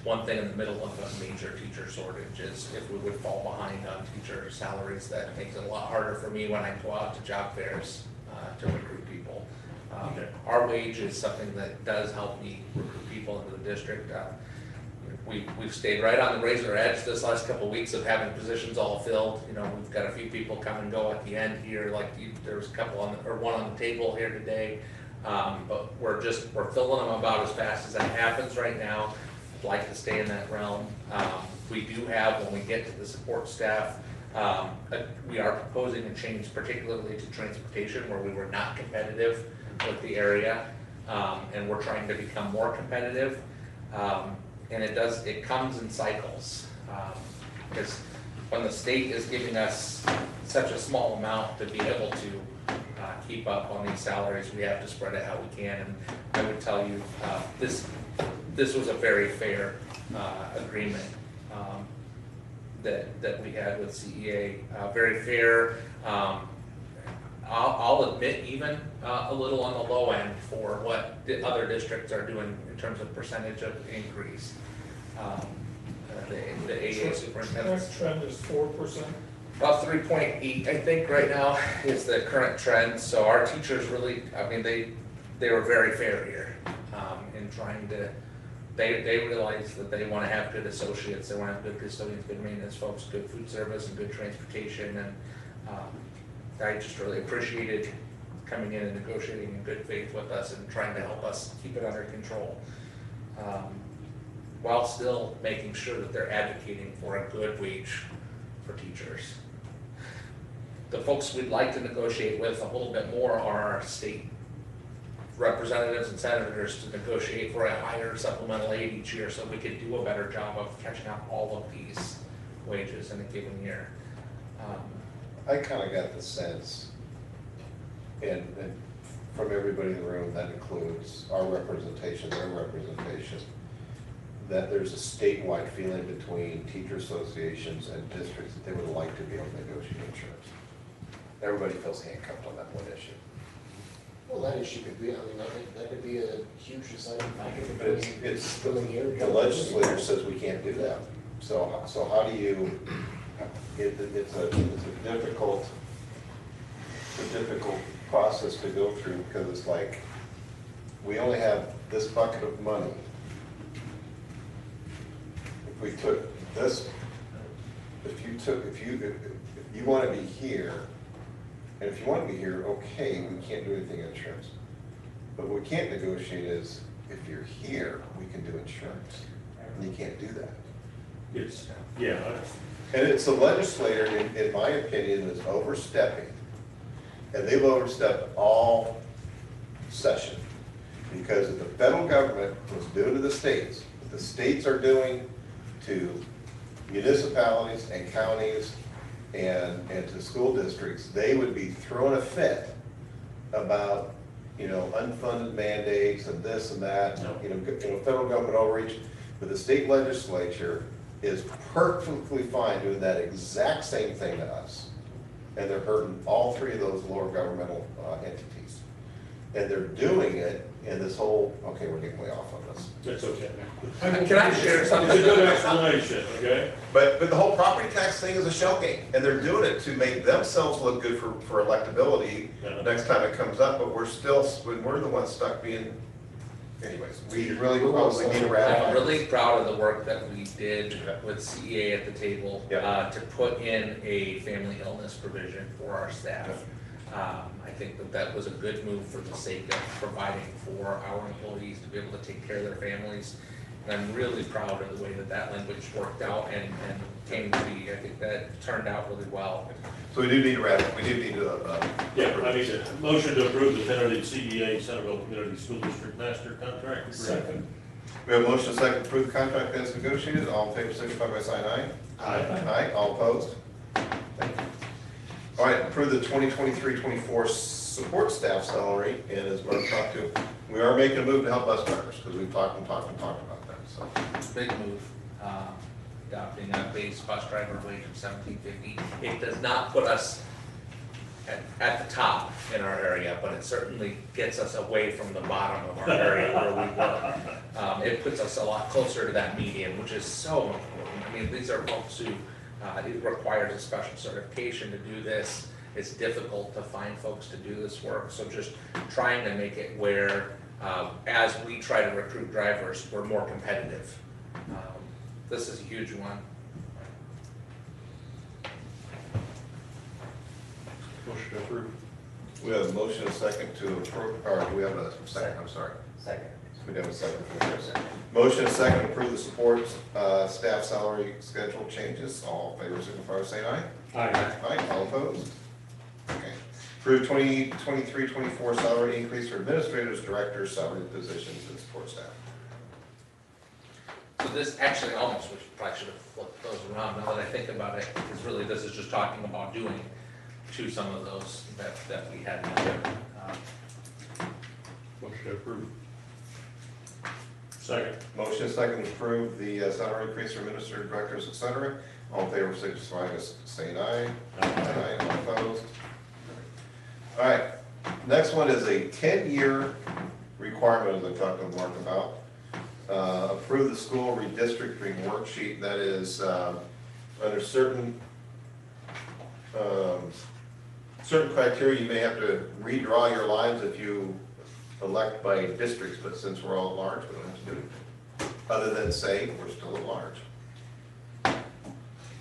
one thing in the middle of a major teacher shortage is if we would fall behind on teacher salaries, that makes it a lot harder for me when I go out to job fairs to recruit people. Okay. Our wage is something that does help me recruit people into the district. We've stayed right on the razor edge this last couple of weeks of having positions all filled. We've got a few people come and go at the end here, there was a couple one on the table here today. But we're filling them about as fast as that happens right now. I'd like to stay in that realm. We do have, when we get to the support staff, we are proposing a change particularly to transportation where we were not competitive with the area. and we're trying to become more competitive. And it comes in cycles, because when the state is giving us such a small amount to be able to keep up on these salaries, we have to spread it how we can. And I would tell you, this was a very fair agreement that we had with CEA, very fair. I'll admit even a little on the low end for what the other districts are doing in terms of percentage of increase. The AA superintendent. Next trend is 4%. About 3.8, I think, right now is the current trend. So our teachers really, I mean, they were very fair here in trying to. They realize that they want to have good associates, they want to have good custodians, good maintenance folks, good food service, and good transportation. And I just really appreciated coming in and negotiating in good faith with us and trying to help us keep it under control, while still making sure that they're advocating for a good wage for teachers. The folks we'd like to negotiate with a little bit more are our state representatives and senators to negotiate for a higher supplemental aid each year so we could do a better job of catching up all of these wages in a given year. I kind of got the sense, and from everybody in the room, that includes our representation, their representation, that there's a statewide feeling between teacher associations and districts that they would like to be able to negotiate insurance. Everybody feels handcuffed on that one issue. Well, that issue could be, I mean, I think that could be a huge deciding factor. But it's Filling here. the legislature says we can't do that. So how do you, it's a difficult process to go through, because it's like, we only have this bucket of money. If we took this, if you want to be here, and if you want to be here, okay, we can't do anything insurance. But what we can't negotiate is, if you're here, we can do insurance. And you can't do that. It's, yeah, And it's the legislator, in my opinion, that's overstepping. And they've overstepped all session. Because if the federal government was doing to the states, what the states are doing to municipalities and counties and to school districts, they would be throwing a fit about, unfunded mandates and this and that, federal government overreach. But the state legislature is perfectly fine doing that exact same thing to us. And they're hurting all three of those lower governmental entities. And they're doing it in this whole, okay, we're getting way off on this. that's okay. Can I share something? It's a good explanation, okay? But the whole property tax thing is a shell game, and they're doing it to make themselves look good for electability next time it comes up, but we're the ones stuck being, anyways, we really probably need to I'm ratify. really proud of the work that we did with CEA at the table Yeah. to put in a family illness provision for our staff. I think that was a good move for the sake of providing for our employees to be able to take care of their families. And I'm really proud of the way that language worked out and came to be. I think that turned out really well. So we do need to ratify, we do need to, Yeah, I need a motion to approve the tentative CEA Centerville Community School District Master Contract. Second. we have a motion second to approve the contract as negotiated. All in favor, signify by saying aye. Aye. Aye, all opposed? Thank you. All right, approve the 2023-24 support staff salary, and as Mark talked to, we are making a move to help bus drivers, because we've talked about that, so. Big move, adopting a base bus driver wage of $17.50. It does not put us at the top in our area, but it certainly gets us away from the bottom of our area where we were. It puts us a lot closer to that median, which is so important. I mean, these are folks who, it requires a special certification to do this. It's difficult to find folks to do this work, so just trying to make it where, as we try to recruit drivers, we're more competitive. This is a huge one. Motion to approve. We have a motion and a second to approve, or we have a second, I'm sorry. Second. We have a second. Motion and second to approve the support staff salary schedule changes. All in favor, signify by saying aye. Aye. Aye, all opposed? Okay. Approve 2023-24 salary increase for administrators, directors, salary positions, and support staff. So this actually almost, we probably should have flipped those around now that I think about it, because really this is just talking about doing to some of those that we had. Motion to approve. Second. Motion is second to approve the salary increase for administrative directors, et cetera. All in favor, signify by saying aye. Aye. All opposed? All right, next one is a 10-year requirement, as I talked to Mark about. Approve the school redistricting worksheet. That is under certain criteria, you may have to redraw your lines if you elect by districts, but since we're all at large, we don't have to do it. Other than say, we're still at large.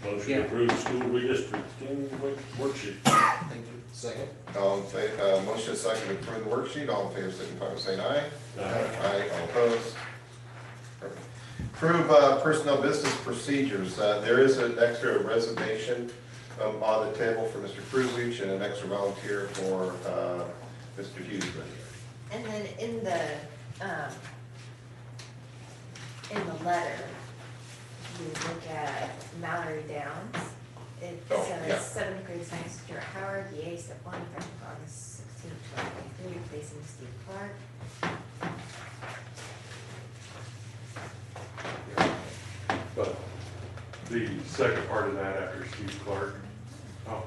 Motion to approve school redistricting worksheet. Thank you. Second. All in favor, motion is second to approve the worksheet. All in favor, signify by saying aye. Aye. All opposed? Perfect. Approve personnel business procedures. There is an extra resignation on the table for Mr. Kruzich and an extra volunteer for Mr. Hughes. And then in the letter, you look at Mallory Downs. It Oh, yeah. says 7th grade science teacher Howard, EA step 1, effective August 16, 2023, replacing Steve Clark. But the second part of that after Steve Clark, oh,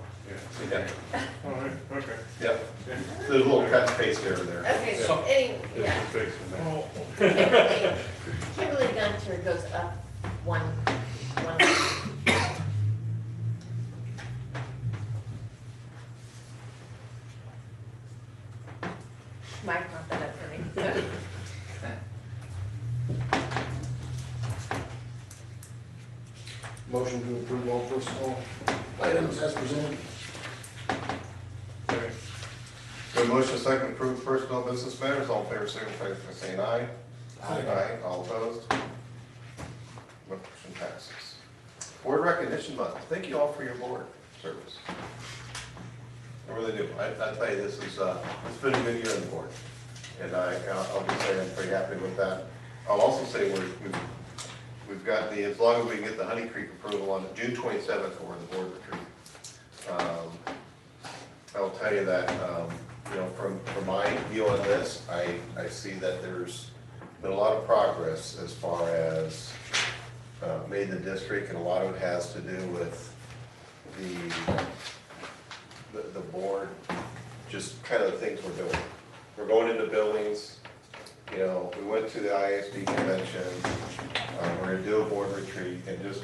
yeah. Yeah. All right, okay. Yep. There's a little cut and paste there. Okay, Yeah. so, yeah. It's fixing that. Kimberly Gunter goes up one. Mike brought that up for me, so. Motion to approve all personnel items as presented. So motion is second to approve personnel business matters. All in favor, signify by saying aye. Aye. All opposed? Motion passes. Board recognition month. Thank you all for your board service. I really do. I tell you, this is, it's been a good year on the board. And I'll just say I'm pretty happy with that. I'll also say we've got as long as we can get the Honey Creek approval on June 27th for the board retreat. I'll tell you that, from my view on this, I see that there's been a lot of progress as far as made in the district, and a lot of it has to do with the board, just kind of the things we're doing. We're going into buildings, we went to the ISD convention, we're gonna do a board retreat, and just,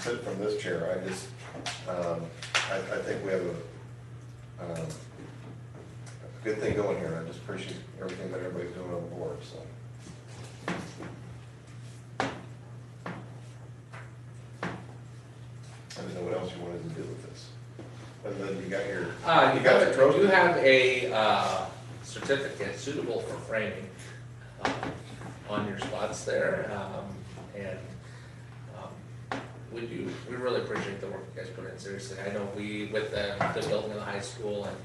sit from this chair, I think we have a good thing going here, and I just appreciate everything that everybody's doing on the board, so. I didn't know what else you wanted to do with this. And then you got your, You do have a certificate suitable for framing on your spots there. We really appreciate the work you guys put in, seriously. I know with the building of the high school, and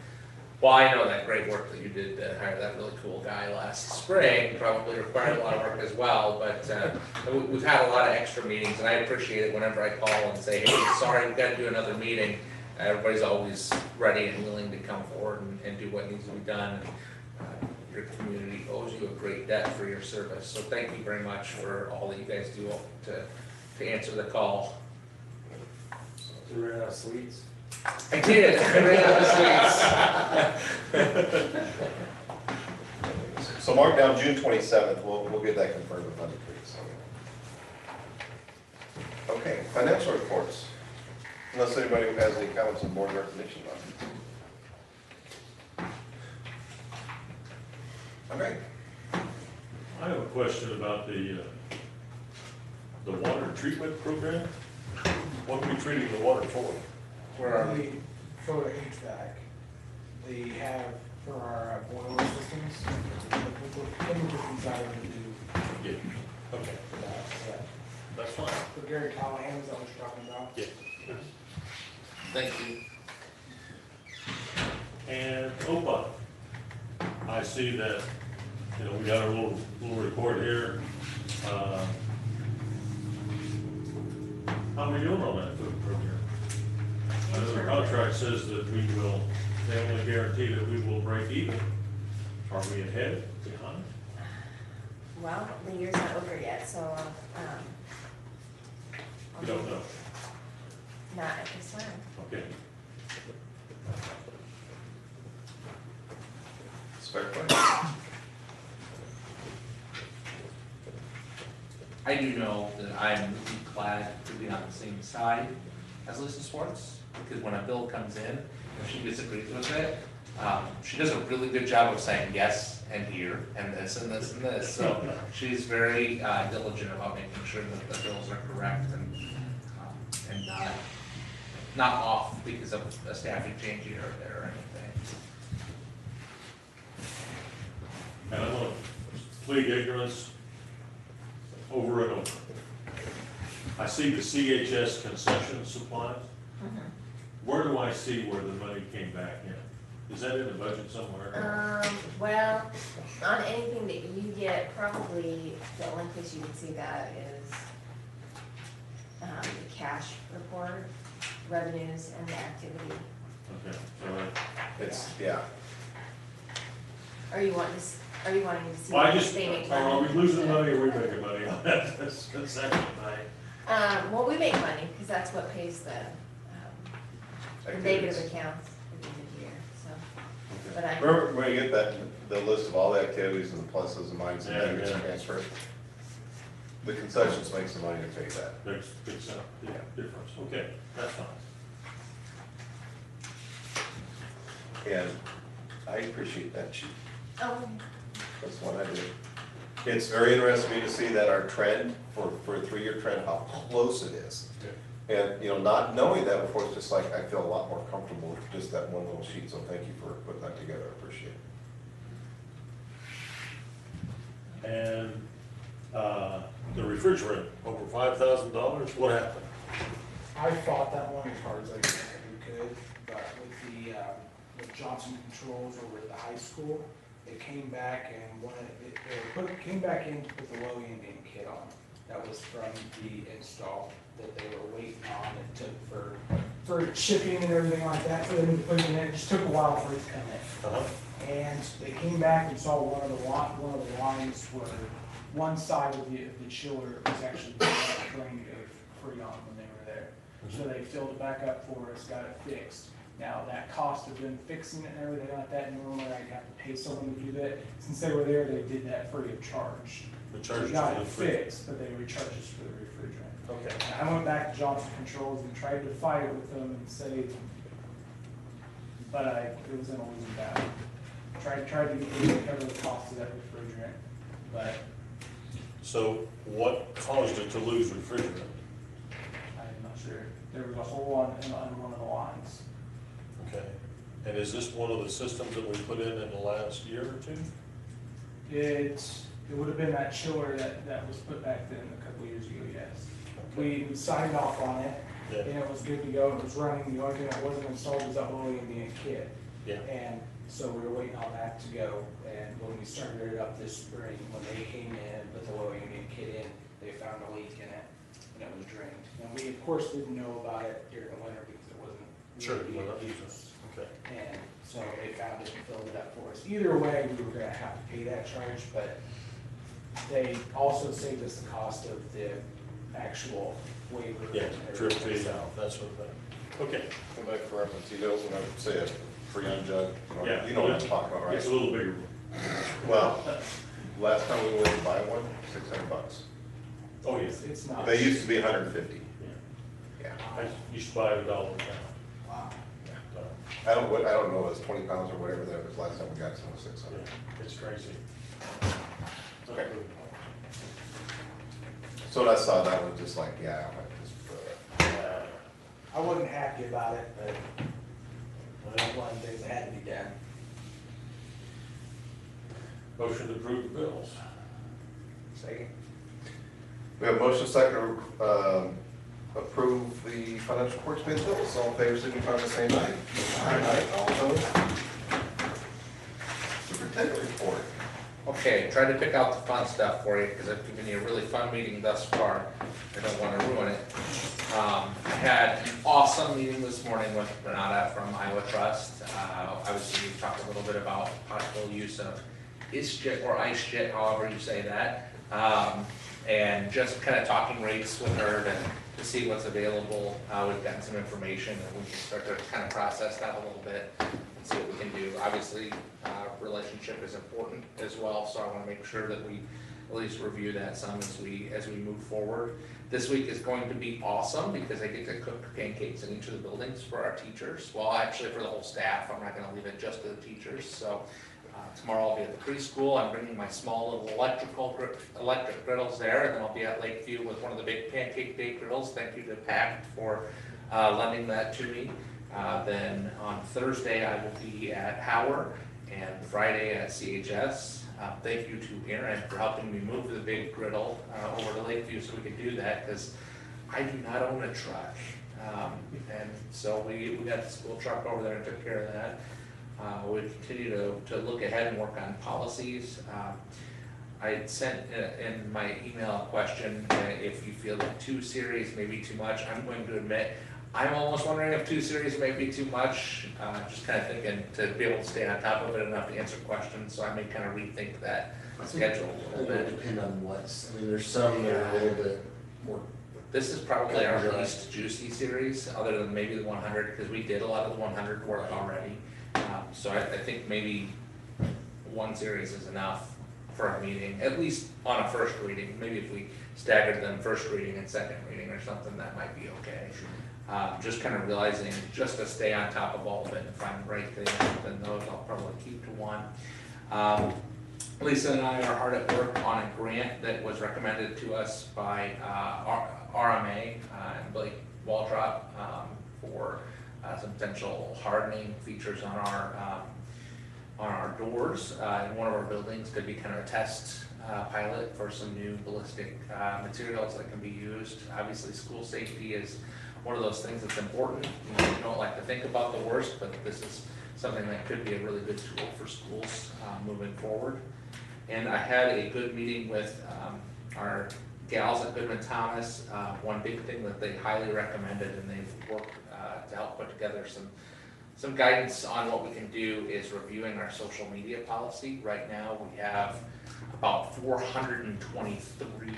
well, I know that great work that you did to hire that really cool guy last spring probably required a lot of work as well, but we've had a lot of extra meetings, and I appreciate it whenever I call and say, hey, sorry, we've got to do another meeting. Everybody's always ready and willing to come forward and do what needs to be done. Your community owes you a great debt for your service, so thank you very much for all that you guys do to answer the call. So we ran out of sweets. I did, I ran out of sweets. So mark down June 27th, we'll get that confirmed with Honey Creek, so. Okay, financial reports. Unless anybody has any comments on board recognition on it. Okay. I have a question about the water treatment program. What are we treating the water for? Where are we? We, for HVAC, they have for our boiler systems, the chemicals inside of the Yeah. Okay, for that, yeah. that's fine. For Gary Callahan, is that what you're talking about? Yeah. Thank you. And OPA. I see that, you know, we got our little report here. How are we doing on that food program? I know the contract says that we will, they only guarantee that we will break even. Are we ahead, behind? Well, the year's not over yet, so, You don't know. not at this time. Okay. It's fair question. I do know that I'm really glad to be on the same side as Lisa Swartz, because when a bill comes in, if she disagrees with it, she does a really good job of saying yes and here, and this, and this, and this. So she's very diligent about making sure that the bills are correct and not off because of a staffing change here or there or anything. And I want to plead ignorance over and over. I see the CHS concession supplies. Where do I see where the money came back in? Is that in the budget somewhere? Well, on anything that you get, probably the only place you can see that is, the cash report, revenues and the activity. Okay, so It's, yeah. Are you wanting to see? well, I if just, they make are we money? losing money or are we making money on that? That's actually my, Well, we make money, because that's what pays the negative Activities. accounts at the end of the year, so. But I, Remember when you get that, the list of all the activities and the pluses and minuses and Yeah, negatives yeah. transfer? The concessions makes the money to pay that. makes big sense, yeah, difference. Okay, that's fine. And I appreciate that sheet. oh, That's what I do. It's very interesting to see that our trend for a 3-year trend, how close it is. And, you know, not knowing that before, it's just like, I feel a lot more comfortable with just that one little sheet, so thank you for putting that together, I appreciate it. And, the refrigerant, over $5,000, what happened? I fought that one as hard as I could, but with Johnson Controls over at the high school, it came back and came back in to put the low Indian kit on. That was from the install that they were waiting on. It took for shipping and everything like that, for them to put it in. It just took a while for it to come in. And they came back and saw one of the lines where one side of the chiller was actually drained of Freon when they were there. So they filled it back up for us, got it fixed. Now, that cost of them fixing it and everything like that, normally I'd have to pay someone to do that. Since they were there, they did that free of charge. The charge We got for it the free. fixed, but they recharged us for the refrigerant. Okay. And I went back to Johnson Controls and tried to fight it with them and say, but it was in a losing battle. Tried to get them to cover the cost of that refrigerant, but So what caused it to lose refrigerant? I'm not sure. There was a hole on one of the lines. Okay. And is this one of the systems that we put in the last year or two? It would have been that chiller that was put back then a couple years ago, yes. We signed off on it, Yeah. and it was good to go, it was running, the only thing that wasn't installed was that low ambient kit. Yeah. And so we were waiting on that to go, and when we started it up this spring, when they came in, put the low ambient kit in, they found a leak in it, and it was drained. And we, of course, didn't know about it during the winter because it wasn't really Well, being that used. Okay. And so they found it and filled it up for us. Either way, we were gonna have to pay that charge, but they also saved us the cost of the actual waiver. Yeah, and drip everything, feed so. out, that sort of thing. Okay. Come back for reference, you know, when I say a Freon jug, Yeah. you know what I'm talking about, right? It's a little bigger. Well, last time we went to buy one, $600. Oh, yeah. It's not. They used to be 150. Yeah. Yeah. I used to buy it $1 a pound. Wow. I don't know, it was 20 pounds or whatever that was last time we got some, it was 600. Yeah, it's crazy. Okay. So when I saw that one, just like, yeah, I just, I wasn't happy about it, but one of the things that had to be done. Motion to approve the bills. Second. we have motion second to approve the financial reports paid bills. All in favor, signify by saying aye. Aye. All opposed? Okay, tried to pick out the fun stuff for you, because I've given you a really fun meeting thus far. I don't want to ruin it. I had an awesome meeting this morning with Renata from Iowa Trust. Obviously, we talked a little bit about possible use of ISJIT or ISJIT, however you say that. And just kind of talking rates with her to see what's available. We've gotten some information, and we can start to kind of process that a little bit and see what we can do. Obviously, relationship is important as well, so I want to make sure that we at least review that some as we move forward. This week is going to be awesome because I get to cook pancakes in each of the buildings for our teachers. Well, actually for the whole staff. I'm not going to leave it just to the teachers. So tomorrow I'll be at the preschool. I'm bringing my small little electric griddles there, and then I'll be at Lakeview with one of the big Pancake Day griddles. Thank you to Pat for lending that to me. Then on Thursday I will be at Howard, and Friday at CHS. Thank you to Aaron for helping me move the big griddle over to Lakeview so we could do that, because I do not own a truck. And so we got the school truck over there and took care of that. We continue to look ahead and work on policies. I sent in my email a question if you feel that 2 series may be too much. I'm going to admit, I'm almost wondering if 2 series may be too much. Just kind of thinking to be able to stay on top of it enough to answer questions, so I may kind of rethink that schedule a little It bit. would depend on what's, I mean, there's some that are a little bit more. This is probably our least juicy series, other than maybe the 100, because we did a lot of the 100 work already. So I think maybe 1 series is enough for a meeting, at least on a first reading. Maybe if we staggered them first reading and second reading or something, that might be okay. Just kind of realizing, just to stay on top of all of it and find the right thing, then those I'll probably keep to 1. Lisa and I are hard at work on a grant that was recommended to us by RMA and Blake Waldrop for some potential hardening features on our doors in one of our buildings. Could be kind of a test pilot for some new ballistic materials that can be used. Obviously, school safety is one of those things that's important. You don't like to think about the worst, but this is something that could be a really good tool for schools moving forward. And I had a good meeting with our gals at Goodman Thomas. One big thing that they highly recommended, and they've worked to help put together some guidance on what we can do, is reviewing our social media policy. Right now we have about 423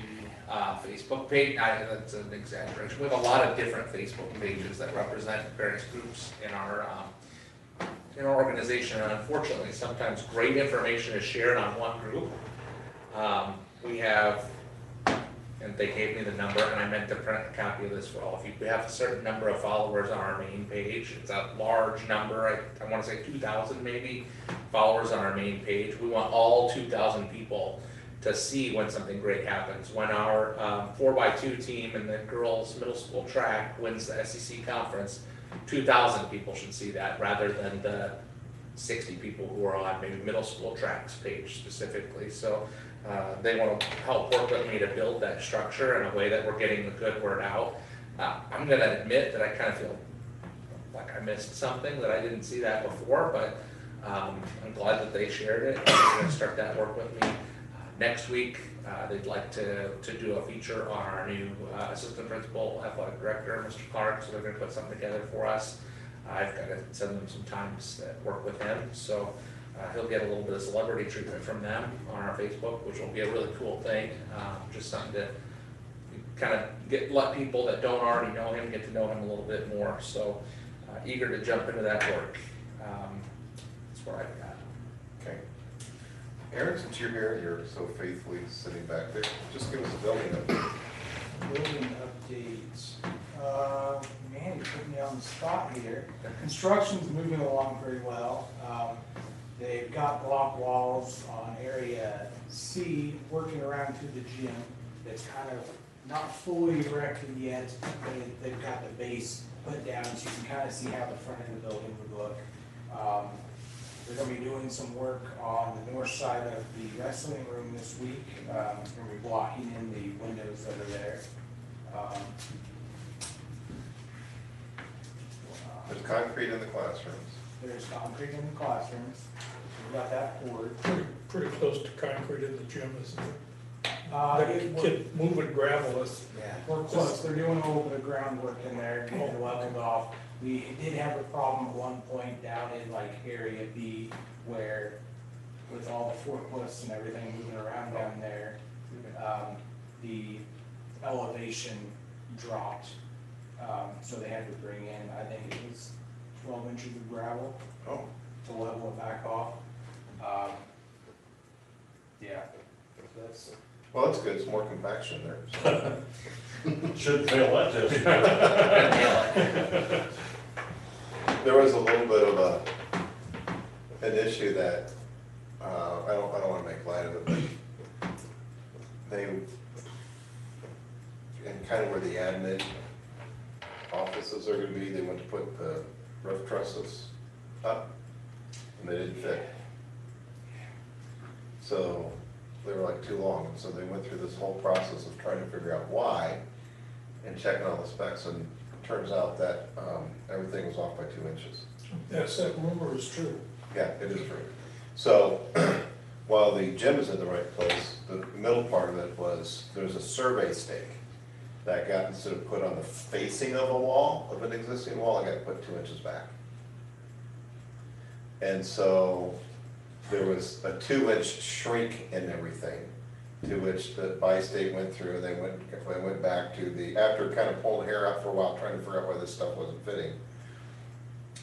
Facebook page. That's an exaggeration. We have a lot of different Facebook pages that represent various groups in our organization, and unfortunately, sometimes great information is shared on one group. We have, and they gave me the number, and I meant to print a copy of this for all of you. We have a certain number of followers on our main page. It's a large number. I want to say 2,000 maybe followers on our main page. We want all 2,000 people to see when something great happens. When our 4x2 team and the girls middle school track wins the SEC conference, 2,000 people should see that, rather than the 60 people who are on maybe middle school tracks page specifically. So they want to help work with me to build that structure in a way that we're getting the good word out. I'm going to admit that I kind of feel like I missed something, that I didn't see that before, but I'm glad that they shared it. They're going to start that work with me. Next week, they'd like to do a feature on our new assistant principal, athletic director, Mr. Clark, so they're going to put something together for us. I've got to send them some times that work with him, so he'll get a little bit of celebrity treatment from them on our Facebook, which will be a really cool thing. Just something to kind of let people that don't already know him get to know him a little bit more. So eager to jump into that work. That's what I've got. Okay. Aaron, since you're here, you're so faithfully sitting back there, just give us a building update. Building updates. Man, you put me on the spot here. Construction's moving along very well. They've got block walls on area C, working around to the gym. It's kind of not fully erected yet, but they've got the base put down, so you can kind of see how the front of the building would look. They're going to be doing some work on the north side of the wrestling room this week. They're going to be blocking in the windows that are there. There's concrete in the classrooms. There's concrete in the classrooms. We got that poured. Pretty close to concrete in the gym, isn't it? It- The kid moving gravel is, Yeah, we're close, they're doing a little bit of groundwork in there, getting it leveled off. We did have a problem at one point down in like area B where with all the forklifts and everything moving around down there, the elevation dropped. So they had to bring in, I think it was 12 inches of gravel Oh, to level it back off. Yeah, that's, well, that's good, it's more compaction there. so. Shouldn't fail that test. There was a little bit of an issue that, I don't wanna make light of it, but they, and kind of where the admin offices are gonna be, they went to put the roof trusses up, and they didn't fit. So, they were like too long, so they went through this whole process of trying to figure out why, and checking all the specs, and it turns out that, everything was off by 2 inches. yes, that rumor is true. Yeah, it is true. So, while the gym is in the right place, the middle part of it was, there's a survey stake that got, instead of put on the facing of a wall, of an existing wall, I got put 2 inches back. And so, there was a 2-inch shrink in everything, to which the bi-state went through, and they went back to the, after kind of pulling hair out for a while, trying to figure out why this stuff wasn't fitting.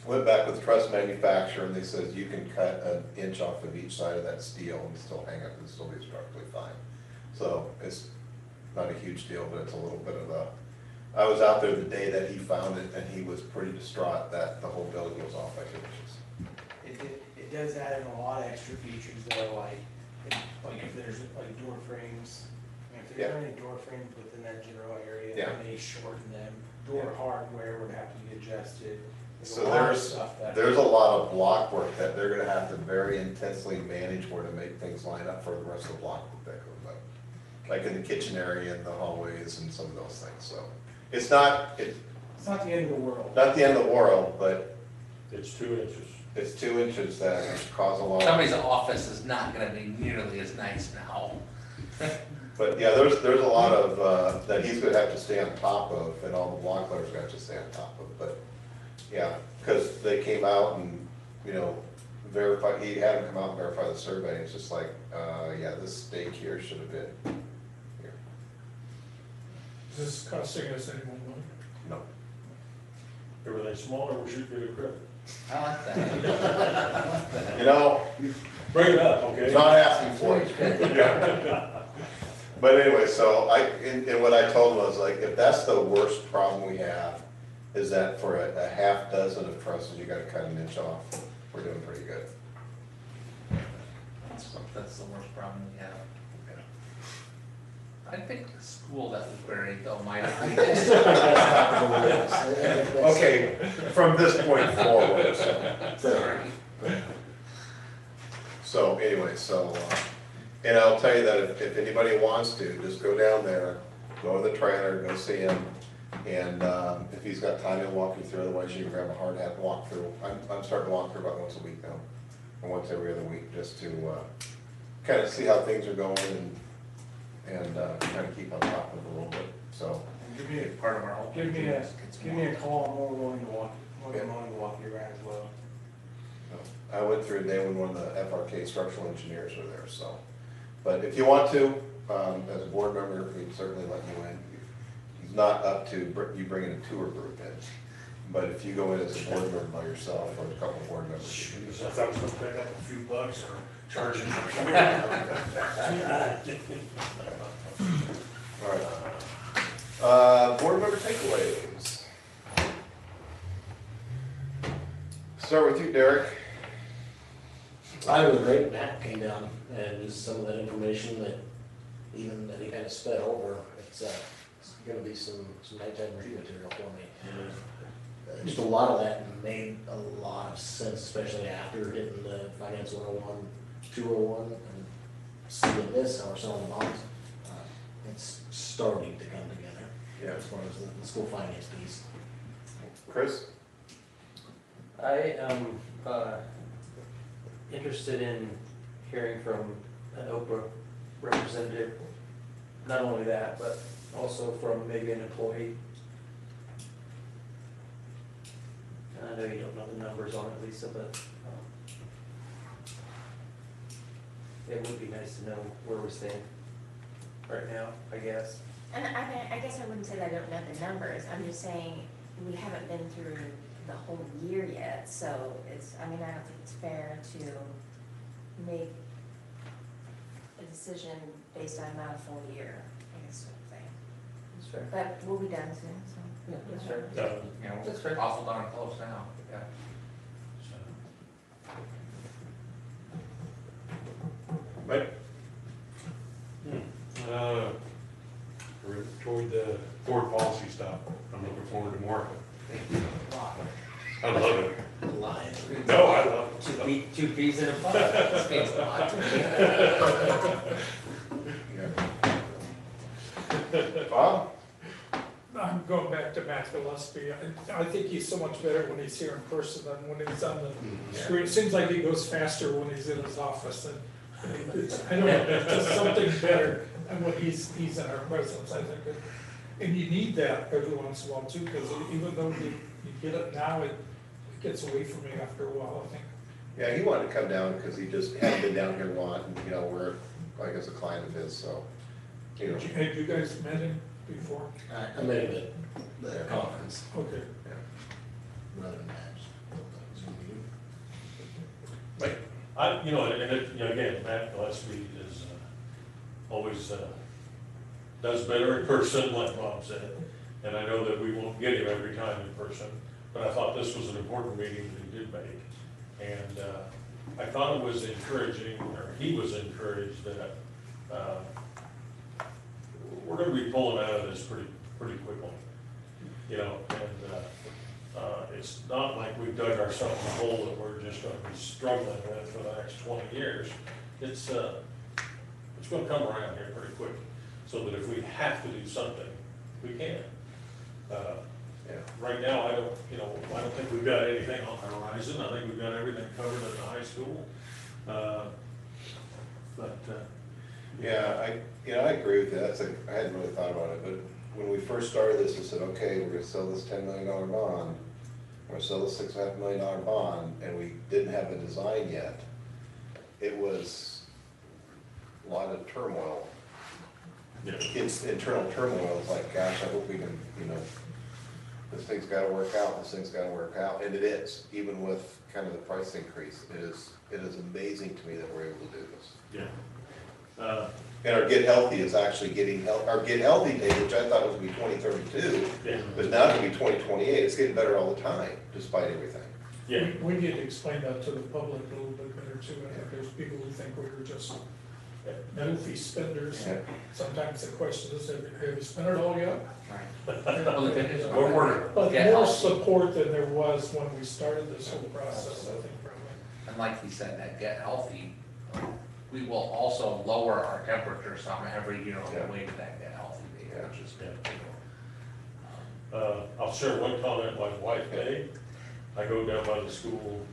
Went back with the truss manufacturer, and they said, you can cut an inch off of each side of that steel and still hang up, and still be structurally fine. So, it's not a huge deal, but it's a little bit of a, I was out there the day that he found it, and he was pretty distraught that the whole building was off by 2 inches. it does add in a lot of extra features though, like if there's like door frames, if Yeah. there's any door frames within that general area, Yeah. they may shorten them. Door hardware would have to be adjusted. So a lot of there's, stuff that- there's a lot of block work that they're gonna have to very intensely manage where to make things line up for the rest of the block work that goes up. Like in the kitchen area and the hallways and some of those things, so. It's not It's not the end of the world. the end of the world, but It's 2 inches. it's 2 inches that cause a lot. Somebody's office is not gonna be nearly as nice now. But yeah, there's a lot of, that he's gonna have to stay on top of, and all the block layers are gonna have to stay on top of, but, yeah, because they came out and, verify, he had them come out and verify the survey, it's just like, yeah, this stake here should have been here. Is this costing us any more money? No. Everything smaller, we should get a credit. I like that. Bring it up, okay? Not asking for it. But anyway, so and what I told him was like, if that's the worst problem we have, is that for a half dozen of trusses, you gotta cut an inch off, we're doing pretty good. That's the worst problem we have. I think the school that was buried though might have. Okay, from this point forward, so. Sorry. So anyway, and I'll tell you that if anybody wants to, just go down there, go to the trailer, go see him. And if he's got time, he'll walk you through, otherwise you can grab a hard hat and walk through. I'm starting to walk through about once a week now, or once every other week, just to kind of see how things are going and kind of keep on top of it a little bit, so. Give me Part of our whole. give me a call, I'm more willing to walk you around as well. I went through a day when one of the FRK structural engineers were there, so. But if you want to, as a board member, we'd certainly let you in. He's not up to you bringing a tour group in, but if you go in as a board member by yourself or a couple of board members. Jeez, I thought I was gonna pick up a few bucks or charge him. All right. Board member takeaways. Start with you, Derek. I was great. Matt came down and used some of that information that he kind of sped over. It's gonna be some nighttime reading material for me. And just a lot of that made a lot of sense, especially after hitting the Finance 101, 201, and seeing this, how we're selling bonds. It's starting to come together. Yeah. As far as the school finance piece. Chris? I am interested in hearing from an Oprah representative. Not only that, but also from maybe an employee. And I know you don't know the numbers on it, Lisa, but it would be nice to know where we stand right now, I guess. And I guess I wouldn't say that I don't know the numbers, I'm just saying, we haven't been through the whole year yet, so it's, I don't think it's fair to make a decision based on not a full year, I guess, sort of thing. That's fair. But we'll be done soon, so. Yeah, that's fair. You know, That's fair. awful darn close now, yeah. Right? We're toward the board policy stuff. I'm looking forward to more of it. I love it. Lion. No, I love it. Two peas in a pod. This means a lot to me. Bob? I'm going back to Matt Gillespie. I think he's so much better when he's here in person than when he's on the screen. It seems like he goes faster when he's in his office. And I don't know, it's just something better than when he's in our presence, I think. And you need that every once in a while too, because even though you get it now, it gets away from you after a while, I think. Yeah, he wanted to come down because he just hadn't been down here a lot, and, we're, I guess, a client of his, so, Had you guys met him before? I met him at the conference, Okay. rather than that. Right. Again, Matt Gillespie is, always, does better in person, like Bob said. And I know that we won't get him every time in person, but I thought this was an important meeting that he did make. And, I thought it was encouraging, or he was encouraged that, we're gonna be pulling out of this pretty quickly. It's not like we've dug ourselves a hole that we're just gonna be struggling with for the next 20 years. It's gonna come around here pretty quick, so that if we have to do something, we can. Right now, I don't think we've got anything on the horizon. I think we've got everything covered at the high school. Yeah, I agree with that. I hadn't really thought about it, but when we first started this, we said, okay, we're gonna sell this $10 million bond, we're gonna sell this $6.5 million bond, and we didn't have a design yet. It was a lot of turmoil. It's internal turmoil. It's like, gosh, I hope we can, this thing's gotta work out, and it is, even with kind of the price increase. It is amazing to me that we're able to do this. Yeah. And our Get Healthy is actually our Get Healthy date, which I thought was gonna be 2032, Yeah. but now it's gonna be 2028. It's getting better all the time, despite everything. Yeah. We need to explain that to the public a little bit better too. I think there's people who think we're just goofy spenders. Yeah. Sometimes the question is, have you spent it all yet? Well, the thing is, But we're Get more Healthy. support than there was when we started this whole process, I think, probably. And like he said, that Get Healthy, we will also lower our temperature some every year on Yeah. the way to that Get Healthy date, Yeah. which is good. I'll share one comment my wife made. I go down by the school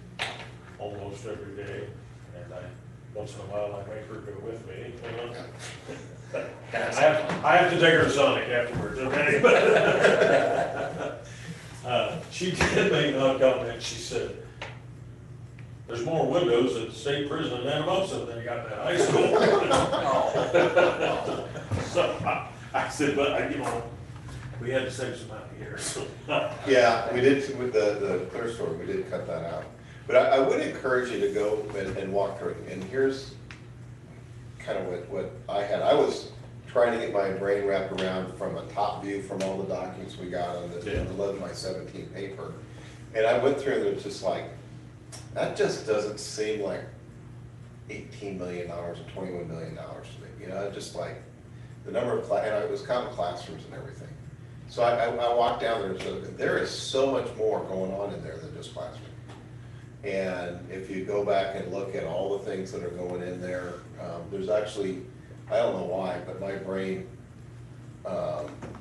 almost every day, and once in a while, I make her go with me. I have to take her to Sonic afterwards, okay? She did make a comment. She said, there's more windows at the state prison in Anamosa than you got in that high school. So I said, but we had to save some out here, so. Yeah, we did, with the clear story, we did cut that out. But I would encourage you to go and walk through it, and here's kind of what I had. I was trying to get my brain wrapped around from a top view from all the documents we got on the 11 by 17 paper. And I went through and it was just like, that just doesn't seem like $18 million or $21 million to me. Just like the number of, and it was counting classrooms and everything. So I walked down there and said, there is so much more going on in there than just classroom. And if you go back and look at all the things that are going in there, there's actually, I don't know why, but my brain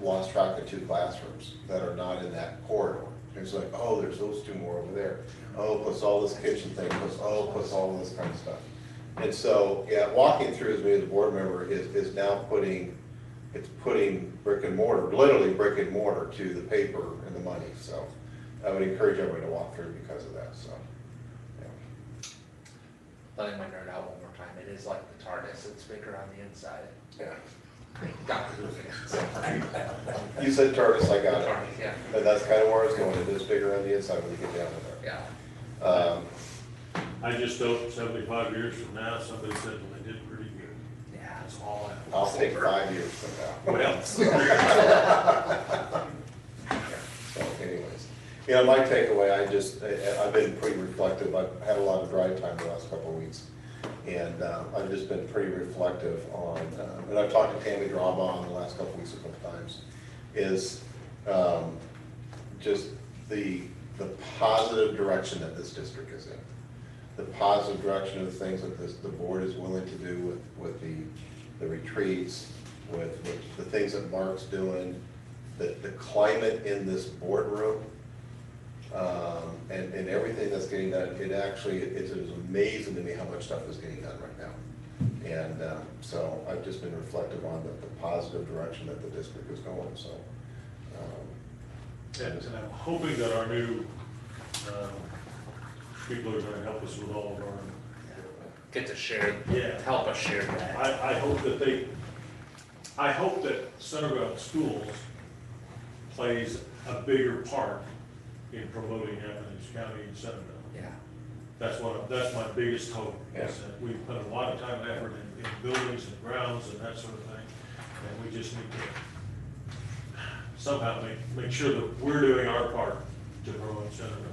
lost track of 2 classrooms that are not in that corridor. It's like, oh, there's those two more over there. Oh, plus all this kitchen thing, plus all this kind of stuff. And so, yeah, walking through as me as a board member is now putting brick and mortar, literally brick and mortar to the paper and the money. So I would encourage everybody to walk through because of that, so. Yeah. Letting my nerd out one more time, it is like the TARDIS, it's bigger on the inside. Yeah. Doctor Who fans. You said TARDIS, I got it. TARDIS, yeah, And that's kind of where I was going. It is bigger on the inside when you get down in there. yeah, I just hope 75 years from now, somebody says, well, they did pretty good. yeah. That's all I. I'll take 5 years from now. Well. So anyways, you know, my takeaway, I've been pretty reflective. I've had a lot of drive time the last couple of weeks. And I've just been pretty reflective on, and I've talked to Tammy Drawbaugh in the last couple of weeks a couple times, is just the positive direction that this district is in. The positive direction of the things that the board is willing to do with the retreats, with the things that Mark's doing, the climate in this boardroom, and everything that's getting done. It's amazing to me how much stuff is getting done right now. And so I've just been reflective on the positive direction that the district is going, so. And I'm hoping that our new people are gonna help us with all of our, Get to share, Yeah. help us share that. I hope that Centerville Schools plays a bigger part in promoting Athens County and Centerville. Yeah, That's my biggest hope, Yeah. is that we put a lot of time and effort in buildings and grounds and that sort of thing. And we just need to somehow make sure that we're doing our part to promote Centerville.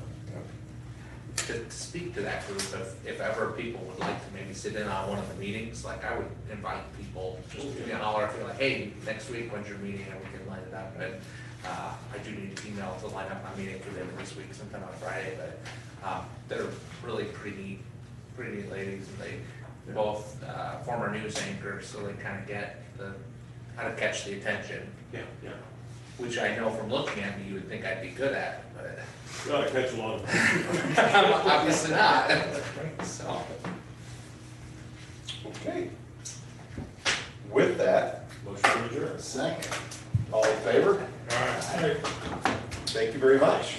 to speak to that group, if ever people would like to maybe sit in on one of the meetings, like I would invite people, just to be an holler, feel like, hey, next week, when's your meeting, and we can line it up, and I do need an email to line up my meeting for them this week, sometime on Friday, but they're really pretty neat ladies, and they both former news anchors, so they kind of get how to catch the attention, Yeah. which I know from looking at me, you would think I'd be good at, but Well, I catch a lot of them. I'm obviously not, so. Okay. With that, Motion to adjourn. Second. all in favor? All right. Thank you very much.